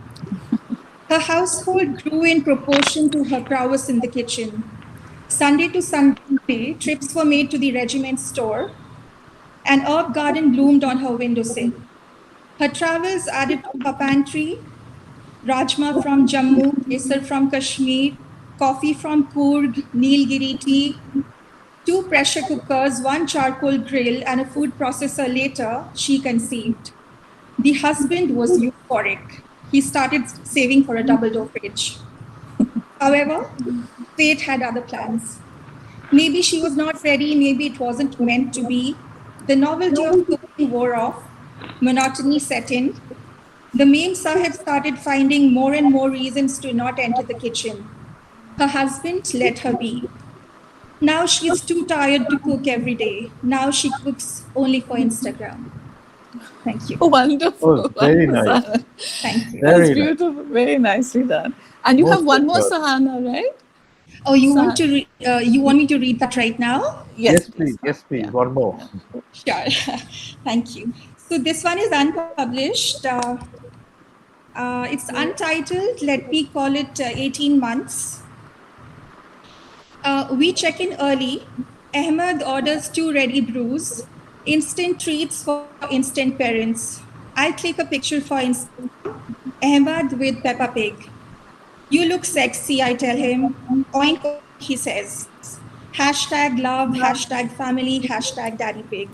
Her household grew in proportion to her prowess in the kitchen. Sunday to Sunday, trips were made to the regiment store. An herb garden bloomed on her windowsill. Her travels added to her pantry, rajma from Jammu, kesar from Kashmir, coffee from Coorg, Nilgiri tea, 2 pressure cookers, 1 charcoal grill, and a food processor later, she conceived. The husband was euphoric. He started saving for a double-door fridge. However, fate had other plans. Maybe she was not ready, maybe it wasn't meant to be. The novelty of cooking wore off, monotony set in. The Mem Sahib started finding more and more reasons to not enter the kitchen. Her husband let her be. Now she's too tired to cook every day. Now she cooks only for Instagram. Thank you. Wonderful. Oh, very Wonderful, nice. Sahana. Thank you. That's Very nice. beautiful. Very nicely done. And you have Most one more enjoyable. Sahana, right? Oh, you want Sahana. to you want me to read that right now? Yes, Yes, please. please. Yes, please. Yeah. One more. Yeah. Sure. Thank you. So this one is unpublished. It's untitled. Let me call it 18 months. We check in early. Ahmed orders two ready brews, instant treats for instant parents. I click a picture for Instagram. Ahmed with Peppa Pig. You look sexy, I tell him. Oink, oink, he says. Hashtag love, hashtag family, hashtag daddy pig.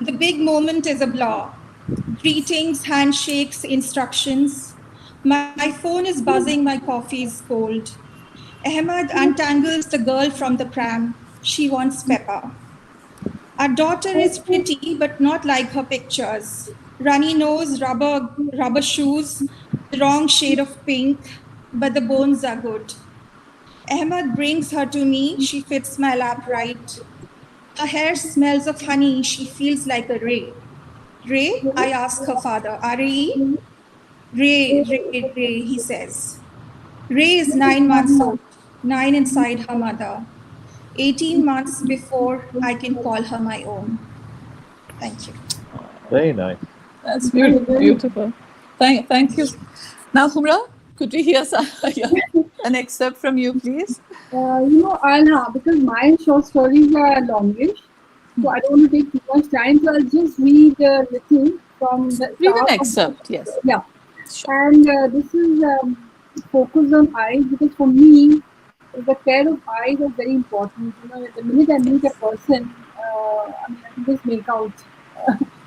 The big moment is a blur. Greetings, handshakes, instructions. My phone is buzzing, my coffee is cold. Ahmed untangles the girl from the pram. She wants Peppa. Our daughter is pretty, but not like her pictures. Runny nose, rubber shoes, the wrong shade of pink, but the bones are good. Ahmed brings her to me. She fits my lap right. Her hair smells of honey. She feels like a ray. Ray? I ask her father. R-A-E? Ray, he says. Ray is 9 months old, 9 inside her mother. 18 months before I can call her my own. Thank you. Very nice. That's beautiful. Beautiful. Thank you. Now, Humra, could we hear yeah, an excerpt from you, please? I'll have, because my short stories are longish, so I don't want to take too much time. So I'll just read a little from the Read an start of the, excerpt, yes. yeah. Sure. And this is focused on eyes, because for me, the care of eyes is very important. The minute I meet a person, I can just make out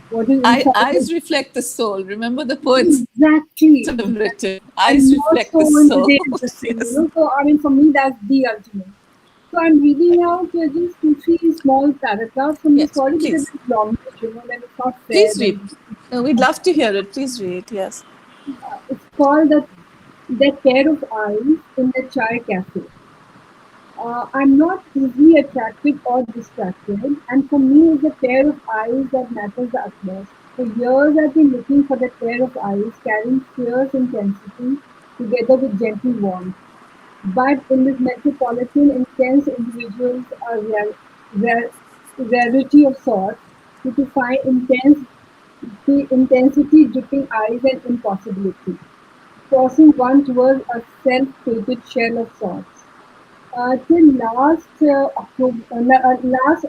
what is inside. Eyes reflect the soul. Remember the poets Exactly. have written. I'm Eyes not reflect so the into soul. the interesting, Yes. So I mean, for me, that's the ultimate. So I'm reading out just two, three small paragraphs from the Yes, story, because please. it's long, then it's not fair. Please read. We'd love to hear it. Please read. Yes. It's called the Care of Eyes in the Chai Cafe. I'm not easily attracted or distracted, and for me, it's the pair of eyes that matters the utmost. For years, I've been looking for the pair of eyes carrying fierce intensity together with gentle warmth. But in this metropolitan, intense individuals are rare, rarity of sorts, you to find the intensity dripping eyes and impossibility, forcing one towards a self-fated shell of sorts. Till last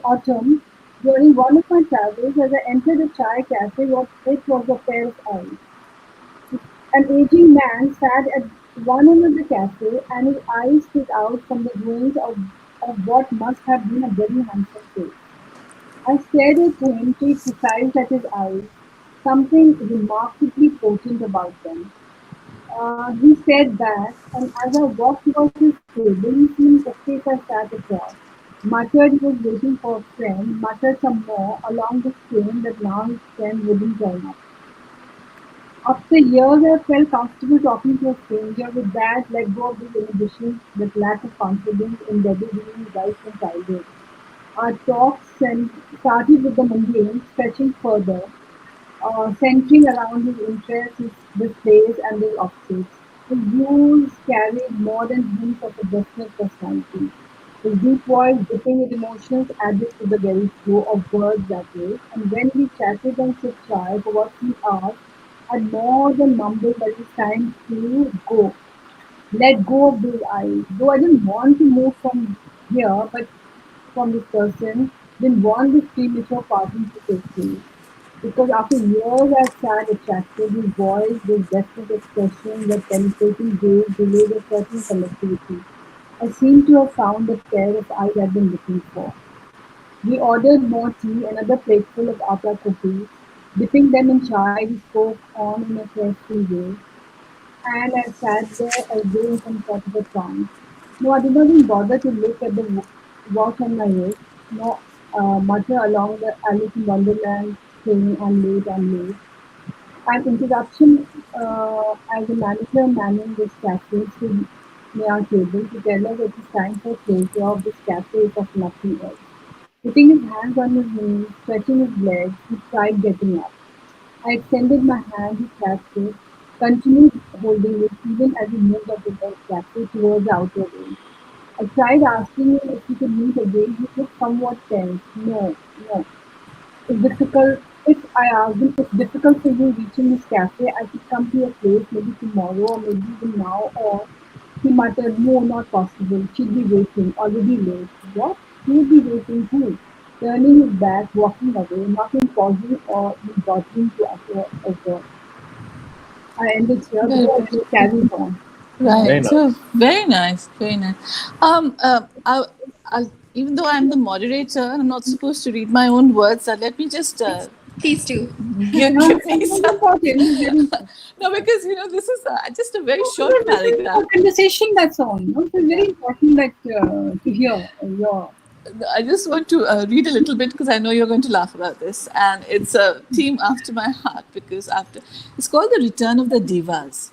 autumn, during one of my travels, as I entered a chai cafe, what it was a pair of eyes. An aging man sat at one end of the cafe, and his eyes stood out from the ruins of what must have been a very handsome face. I stared at him till precise at his eyes, something remarkably potent about them. He stared back, and as I walked towards his table, he seemed okay if I sat across. Muttered he was waiting for a friend, muttered some more along the strain that now his friend wouldn't turn up. After years, I felt comfortable talking to a stranger with that let go of these inhibitions, that lack of confidence embedded in me right from childhood. Our talks started with the mundane, stretching further, centering around his interests, his displays, and his offshoots. His views carried more than hints of a definite personality. His deep voice, dripping with emotions, added to the very flow of words that way. And when we chatted and sipped chai for what 3 hours, I'd more than mumbled that it's time to go. Let go of those eyes. Though I didn't want to move from here, but from this person, didn't want this premature parting to take place. Because after years I sat attracted, his voice, this desperate expression, that penetrating gaze delayed a certain connectivity. I seemed to have found the pair of eyes I'd been looking for. We ordered more tea, another plateful of atta cookies. Dipping them in chai, we spoke on in a carefree way, and I sat there as though in some sort of a trance. No, I did not even bother to look at the watch on my wrist, nor mutter along the Alice in Wonderland saying, I'm late, I'm late. An interruption as a manager manning this cafe stood near our table to tell us it is time for closure of this cafe if of nothing else. Putting his hands on his knees, stretching his legs, he tried getting up. I extended my hand to catch it, continued holding it even as he moved up the cafe towards the outer room. I tried asking him if we could meet again. He looked somewhat tense. No, no. It's difficult. If I asked him, it's difficult for you reaching this cafe. I could come to your place maybe tomorrow or maybe even now. Or he muttered, no, not possible. She'd be waiting, already late. What? He'd be waiting who? Turning his back, walking away, not in pausing or in bothering to utter a word. I ended here Very because good. it carries on. Right. Very nice. So very nice. Very nice. Even though I'm the moderator, I'm not supposed to read my own words. Let me just Please do. No, give me it's some. important. It's very important. No, because this is just a very No, short this is paragraph. a conversation that's on. No? So it's very important that to hear your. I just want to read a little bit because I know you're going to laugh about this, and it's a theme after my heart because it's called The Return of the Divas.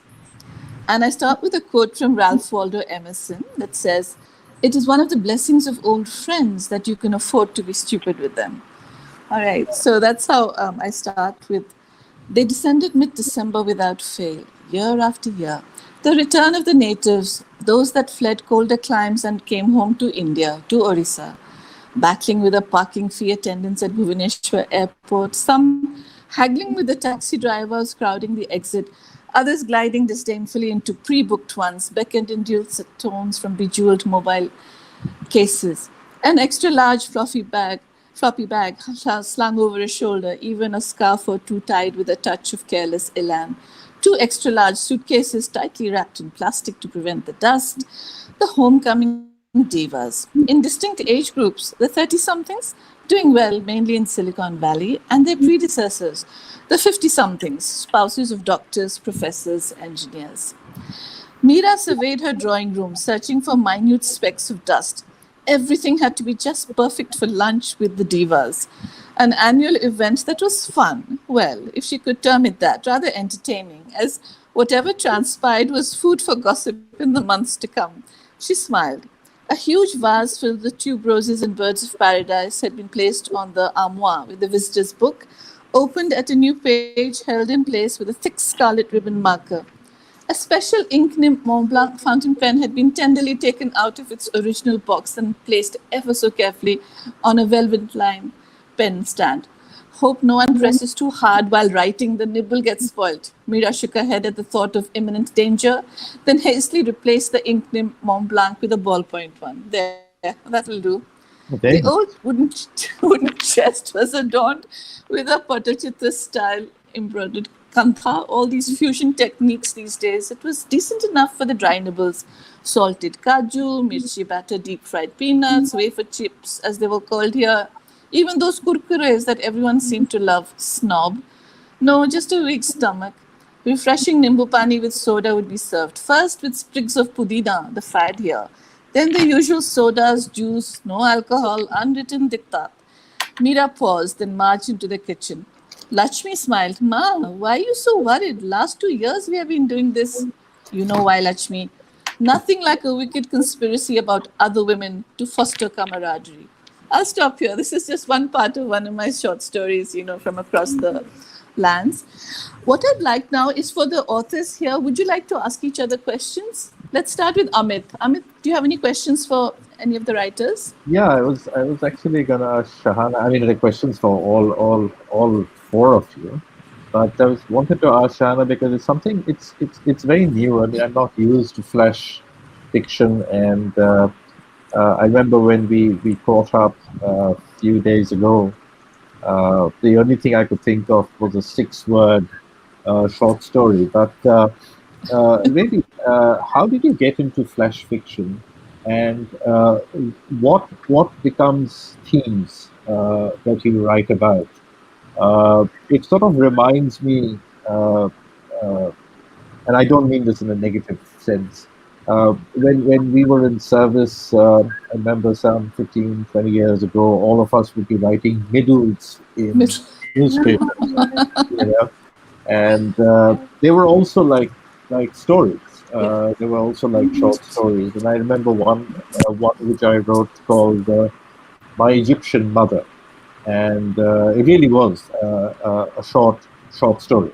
And I start with a quote from Ralph Waldo Emerson that says, "It is one of the blessings of old friends that you can afford to be stupid with them." All right, so that's how I start with. They descended mid December without fail, year after year. The return of the natives, those that fled colder climes and came home to India, to Orissa, battling with the parking fee attendants at Bhubaneswar airport, some haggling with the taxi drivers crowding the exit, others gliding disdainfully into pre-booked ones, beckoned in dual tones from bejeweled mobile cases. An extra large floppy bag slung over his shoulder, even a scarf or two tied with a touch of careless elan. Two extra large suitcases tightly wrapped in plastic to prevent the dust. The homecoming divas. In distinct age groups, the 30-somethings doing well mainly in Silicon Valley, and their predecessors, the 50-somethings, spouses of doctors, professors, engineers. Meera surveyed her drawing room, searching for minute specks of dust. Everything had to be just perfect for lunch with the divas. An annual event that was fun, well, if she could term it that, rather entertaining, as whatever transpired was food for gossip in the months to come. She smiled. A huge vase filled with tuberoses and birds of paradise had been placed on the armoire with the visitor's book, opened at a new page held in place with a thick scarlet ribbon marker. A special ink nib Mont Blanc fountain pen had been tenderly taken out of its original box and placed ever so carefully on a velvet lined pen stand. Hope no one presses too hard while writing, the nibble gets spoilt. Mira shook her head at the thought of imminent danger, then hastily replaced the ink nib Mont Blanc with a ballpoint one. There, that'll do. The Okay. old wooden chest was adorned with a Patachitra style embroidered kantha, all these fusion techniques these days. It was decent enough for the dry nibbles. Salted kaju, mirchi batter, deep fried peanuts, wafer chips, as they were called here. Even those kurkures that everyone seemed to love. Snob. No, just a weak stomach. Refreshing nimbu pani with soda would be served. First with sprigs of pudina, the fad here. Then the usual sodas, juice, no alcohol, unwritten diktat. Mira paused, then marched into the kitchen. Lakshmi smiled. Ma, why are you so worried? Last 2 years we have been doing this. You know why, Lakshmi? Nothing like a wicked conspiracy about other women to foster camaraderie. I'll stop here. This is just one part of one of my short stories, from across the lands. What I'd like now is for the authors here, would you like to ask each other questions? Let's start with Amit. Amit, do you have any questions for any of the writers? Yeah, I was actually gonna ask Sahana. I mean, the questions for all four of you, but I was wanted to ask Sahana because it's something. It's very new. I mean, I'm not used to flash fiction, and I remember when we caught up a few days ago. The only thing I could think of was a six-word short story. But really, how did you get into flash fiction, and what becomes themes that you write about? It sort of reminds me, and I don't mean this in a negative sense. When we were in service, I remember some 15, 20 years ago, all of us would be writing middles in newspapers, you know, and they were also like stories. They were also like short stories, and I remember one which I wrote called "My Egyptian Mother," and it really was a short short story.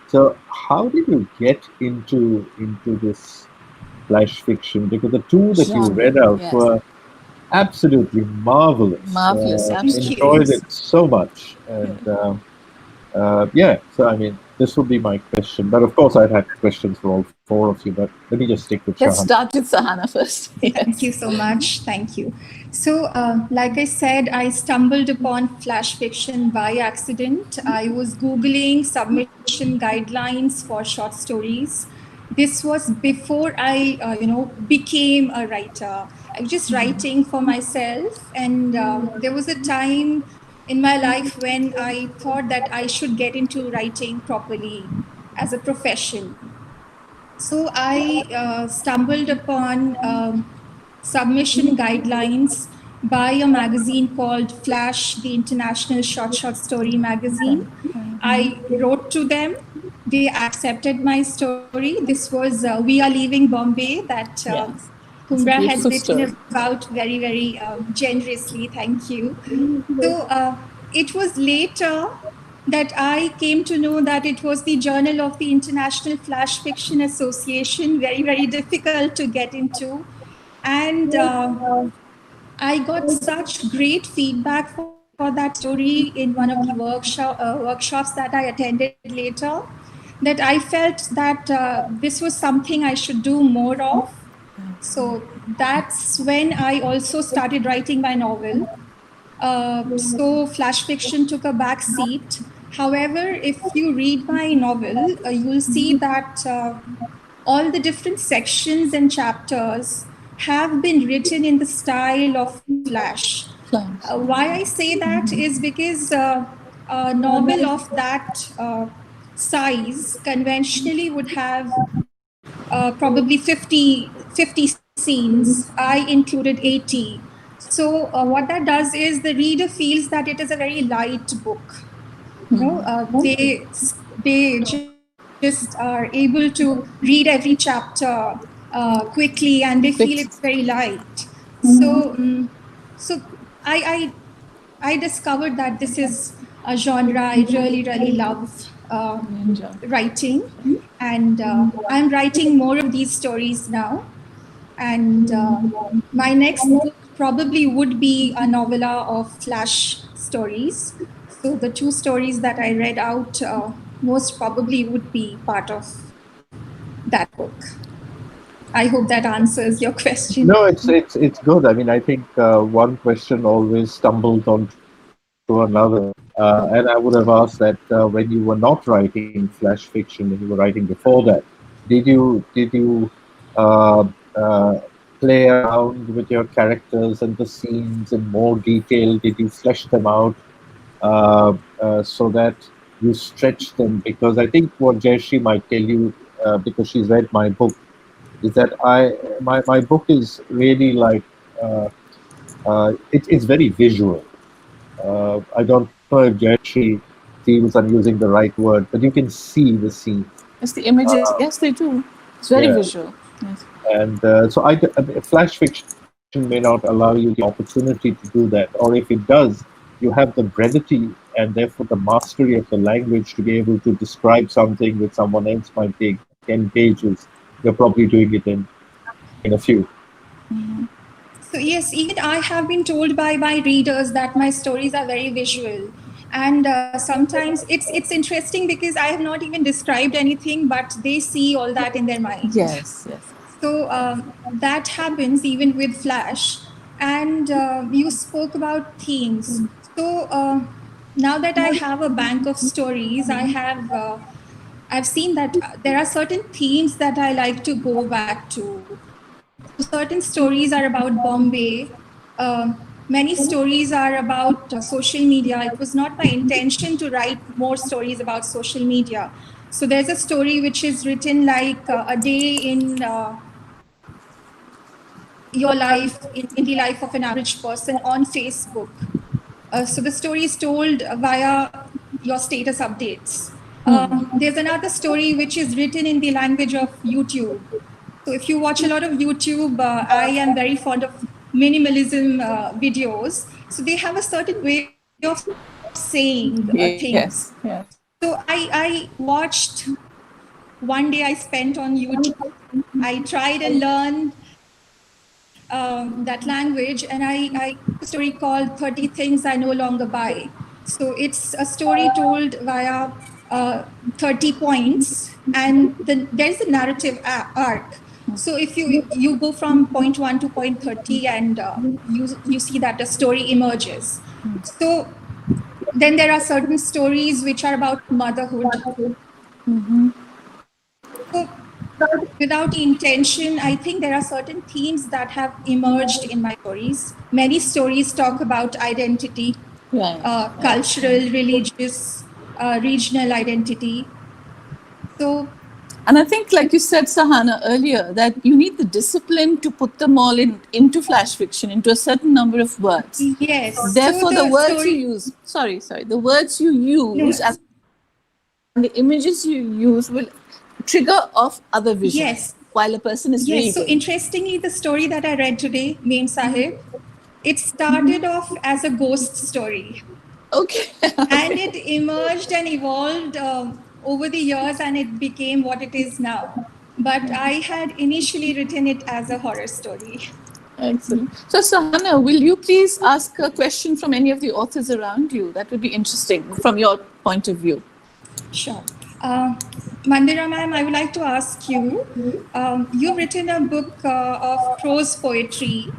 So how did you get into this flash fiction? Because the two that you Genre, read out yes. were absolutely marvelous. Marvelous, absolutely. Enjoyed it so much, and yeah. So I mean, this would be my question, but of course, I'd had questions for all four of you. But let me just stick with Let's Sahana. start with Sahana first. Thank you so much. Thank you. So, like I said, I stumbled upon flash fiction by accident. I was Googling submission guidelines for short stories. This was before I, became a writer. I was just writing for myself, and there was a time in my life when I thought that I should get into writing properly as a profession. So I stumbled upon submission guidelines by a magazine called Flash, the International Short Story Magazine. I wrote to them. They accepted my story. This was We Are Leaving Bombay that Kumbra has written about very, very generously. Thank you. So it was later that I came to know that it was the Journal of the International Flash Fiction Association, very, very difficult to get into. And I got such great feedback for that story in one of the workshops that I attended later, that I felt that this was something I should do more of. So that's when I also started writing my novel. So flash fiction took a back seat. However, if you read my novel, you'll see that all the different sections and chapters have been written in the style of Flash. Why I say that is because a novel of that size conventionally would have probably 50 scenes. I included 80. So what that does is the reader feels that it is a very light book. They just are able to read every chapter quickly, and they feel it's very light. So I discovered that this is a genre I really, really love writing, and I'm writing more of these stories now. And my next book probably would be a novella of flash stories. So the two stories that I read out most probably would be part of that book. I hope that answers your question. No, it's good. I mean, I think one question always stumbles onto another, and I would have asked that when you were not writing flash fiction, when you were writing before that, did you uh, uh, play around with your characters and the scenes in more detail? Did you flesh them out so that you stretch them? Because I think what Jaishree might tell you, because she's read my book, is that my book is really like it's very visual. I don't know if Jaishree feels I'm using the right word, but you can see the scene. Yes, the images. Yes, they do. It's very visual. Yes. And so flash fiction may not allow you the opportunity to do that, or if it does, you have the brevity and therefore the mastery of the language to be able to describe something that someone else might take 10 pages. You're probably doing it in a few. So yes, even I have been told by my readers that my stories are very visual. And sometimes it's interesting because I have not even described anything, but they see all that in their mind. Yes. So that happens even with Flash. And you spoke about themes. So now that I have a bank of stories, I've seen that there are certain themes that I like to go back to. So certain stories are about Bombay. Many stories are about social media. It was not my intention to write more stories about social media. So there's a story which is written like a day in your life, in the life of an average person on Facebook. So the story is told via your status updates. There's another story which is written in the language of YouTube. So if you watch a lot of YouTube, I am very fond of minimalism videos. So they have a certain way of saying things. Yes. So I watched, one day I spent on YouTube. I tried and learned that language, and I a story called 30 Things I No Longer Buy. So it's a story told via 30 points, and there's a narrative arc. So if you go from point 1 to point 30, and you see that a story emerges. So then there are certain stories which are about motherhood. So without intention, I think there are certain themes that have emerged in my stories. Many stories talk about identity, cultural, religious, regional identity. So, and I think, like you said, Sahana, earlier, that you need the discipline to put them all into flash fiction, into a certain number of words. yes. Therefore, so the words you use, the words you use and the images you use will trigger off other visions Yes. while a person is reading. So interestingly, the story that I read today, Main Sahib, it started off as a ghost story. Okay. And it emerged and evolved over the years, and it became what it is now. But I had initially written it as a horror story. Excellent. So, Sahana, will you please ask a question from any of the authors around you? That would be interesting from your point of view. Sure. Mandira ma'am, I would like to ask you, you've written a book of prose poetry.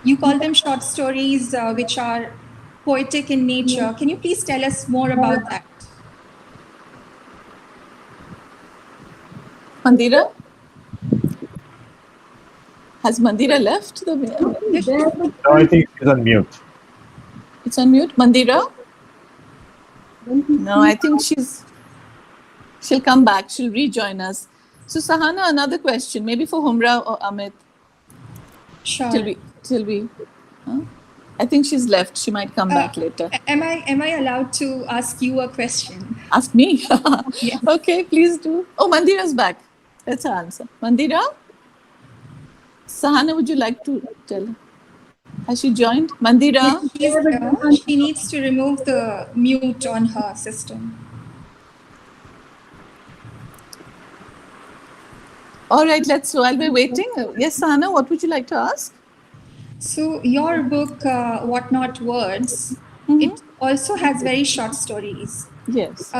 You call them short stories which are poetic in nature. Can you please tell us more about that? Mandira? Has Mandira left the No, I think she's on mute. It's on mute. Mandira? No, I think she'll come back. She'll rejoin us. So, Sahana, another question, maybe for Humra or Amit. Sure. Till we I think she's left. She might come back later. Am I allowed to ask you a question? Ask me? Yes. Okay, please do. Oh, Mandira's back. That's her answer. Mandira? Sahana, would you like to tell? Has she joined? Mandira? She needs to remove the mute on her system. All right, while we're waiting. Yes, Sahana, what would you like to ask? So your book, What Not Words, it also has very short stories. Yes.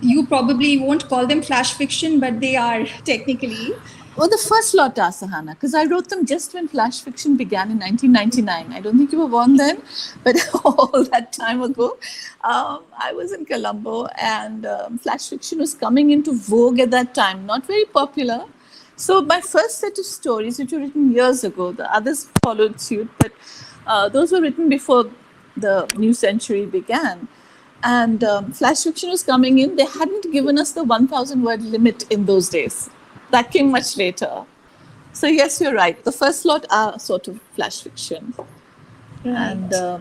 You probably won't call them flash fiction, but they are technically. Well, the first lot are, Sahana, because I wrote them just when flash fiction began in 1999. I don't think you were born then, but all that time ago. I was in Colombo, and flash fiction was coming into vogue at that time, not very popular. So my first set of stories, which were written years ago, the others followed suit, but those were written before the new century began. And flash fiction was coming in. They hadn't given us the 1,000 word limit in those days. That came much later. So yes, you're right. The first lot are sort of flash fiction. Right.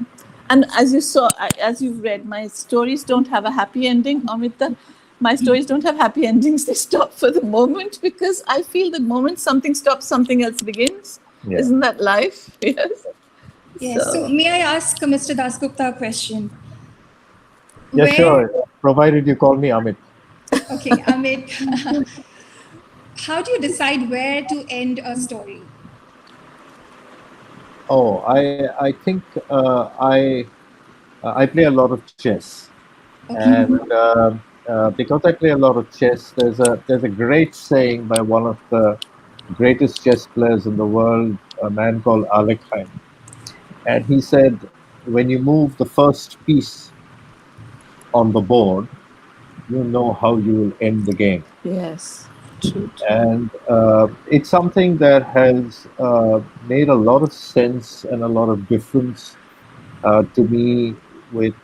And as you saw, as you've read, my stories don't have a happy ending, Amita. My stories don't have happy endings. They stop for the moment, because I feel the moment something stops, something else begins. Yeah. Isn't that life? Yes. Yes. So may I ask Mr. Dasgupta a question? Yes, sure. Provided you call me Amit. Okay, Amit. How do you decide where to end a story? Oh, I think I play a lot of chess, and because I play a lot of chess, there's a great saying by one of the greatest chess players in the world, a man called Alekhine, and he said, when you move the first piece on the board, you know how you will end the game. Yes, true. And it's something that has made a lot of sense and a lot of difference to me with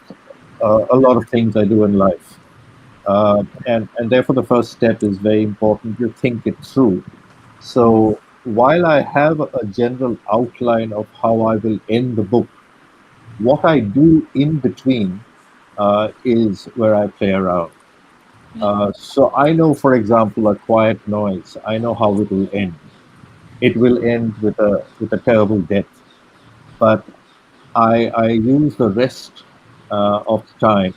a lot of things I do in life. And therefore the first step is very important. You think it through. So while I have a general outline of how I will end the book, what I do in between is where I play around. So I know, for example, A Quiet Noise, I know how it will end. It will end with a terrible death. But I use the rest of the time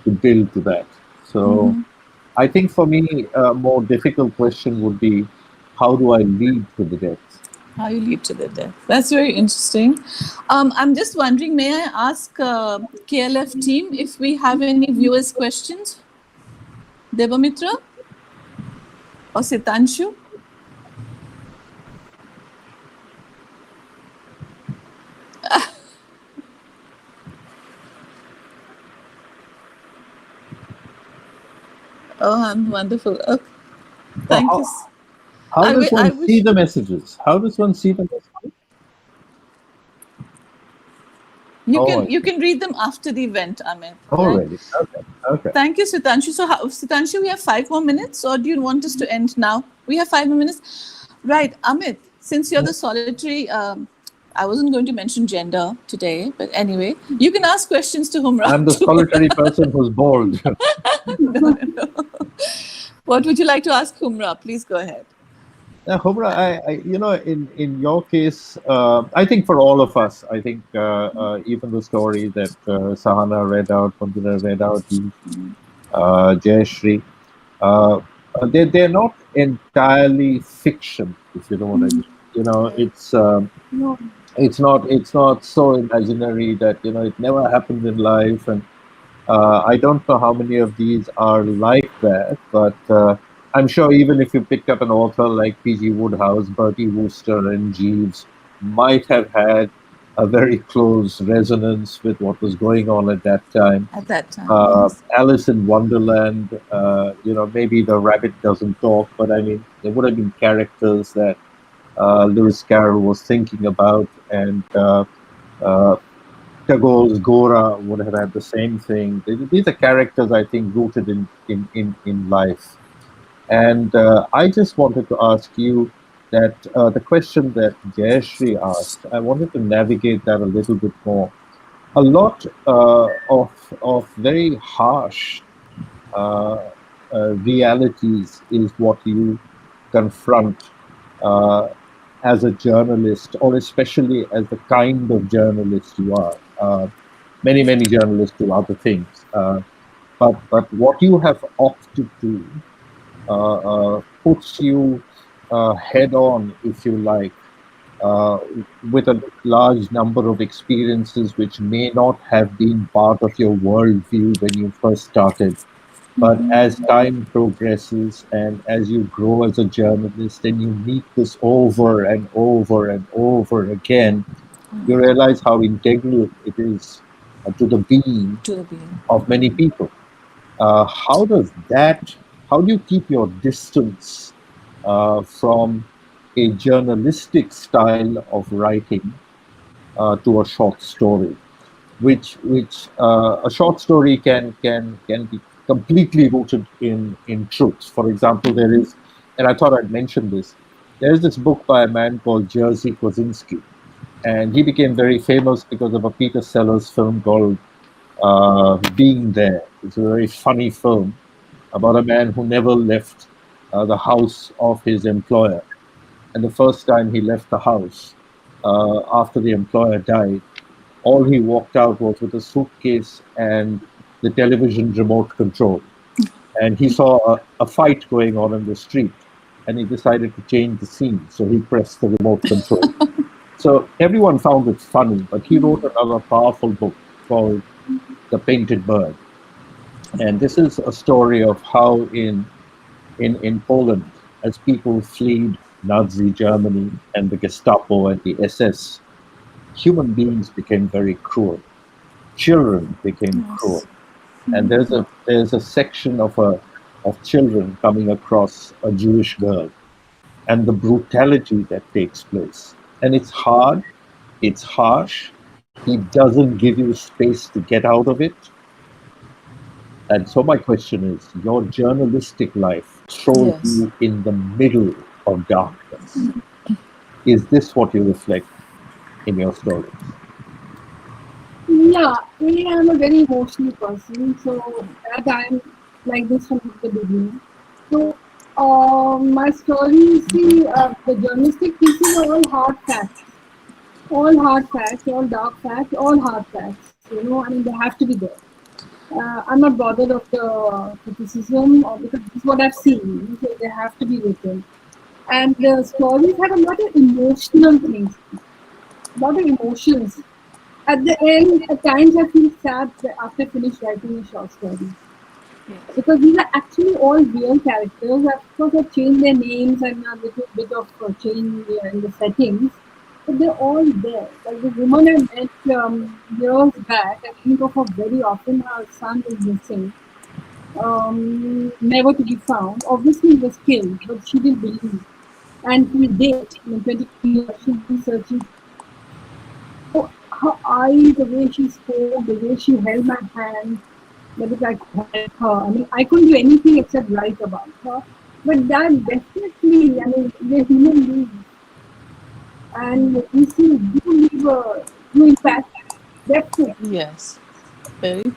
to build to that. So I think for me, a more difficult question would be, how do I lead to the depths? How you lead to the death. That's very interesting. I'm just wondering, may I ask KLF team if we have any viewers' questions? Devamitra or Sitanshu? Oh, I'm wonderful. Okay. Thank you. How does one see the messages? How does one see the messages? You can read them after the event, Amit. Already. Okay. Thank you, Sitanshu. So, Sitanshu, we have 5 more minutes, or do you want us to end now? We have 5 more minutes. Right, Amit, since you're the solitary, I wasn't going to mention gender today, but anyway, you can ask questions to Humra. I'm the solitary person who's bored. No. What would you like to ask Humra? Please go ahead. Humra, in your case, I think for all of us, I think even the story that Sahana read out, Mandira read out, Jaishree, they're not entirely fiction, if you know what I mean. You know, it's not so imaginary that it never happened in life, and I don't know how many of these are like that, but I'm sure even if you picked up an author like P.G. Wodehouse, Bertie Wooster, and Jeeves might have had a very close resonance with what was going on at that time. Yes. Alice in Wonderland, maybe the rabbit doesn't talk, but I mean, there would have been characters that Lewis Carroll was thinking about, and Tagore's Gora would have had the same thing. These are characters, I think, rooted in life. And I just wanted to ask you that the question that Jaishree asked, I wanted to navigate that a little bit more. A lot of very harsh realities is what you confront as a journalist, or especially as the kind of journalist you are. Many journalists do other things, but what you have opted to puts you head on, if you like, with a large number of experiences which may not have been part of your worldview when you first started. But as time progresses and as you grow as a journalist and you meet this over and over and over again, you realize how integral it is to the being of many people. How do you keep your distance from a journalistic style of writing to a short story, which a short story can be completely rooted in truth. For example, there is, and I thought I'd mention this, there is this book by a man called Jerzy Kosinski, and he became very famous because of a Peter Sellers film called Being There. It's a very funny film about a man who never left the house of his employer. And the first time he left the house, after the employer died, all he walked out was with a suitcase and the television remote control. And he saw a fight going on in the street, and he decided to change the scene. So he pressed the remote control. So everyone found it funny, but he wrote another powerful book called The Painted Bird. And this is a story of how in Poland, as people fled Nazi Germany and the Gestapo and the SS, human beings became very cruel. Children became cruel. And there's a section of children coming across a Jewish girl and the brutality that takes place. And it's hard, it's harsh. He doesn't give you space to get out of it. And so my question is, your journalistic life throws you in the middle of darkness. Is this what you reflect in your stories? Yeah, I am a very emotional person, so that I'm like this from the beginning. So my stories, the journalistic pieces are all hard facts, all dark facts, all hard facts. I mean, they have to be there. I'm not bothered of the criticism or because this is what I've seen. So they have to be written. And the stories have a lot of emotional things, a lot of emotions. At the end, at times I feel sad that after I finish writing a short story. Because these are actually all real characters. Of course, I've changed their names and a little bit of change in the settings, but they're all there. Like the woman I met years back, I think of her very often. Her son is missing, never to be found. Obviously, he was killed, but she didn't believe. And till date, in 22 years, she's been searching. So her eyes, the way she spoke, the way she held my hand, that I could help her. I mean, I couldn't do anything except write about her. But that definitely, I mean, we're human beings. And we see do leave a true impact. Definitely. Yes, very true.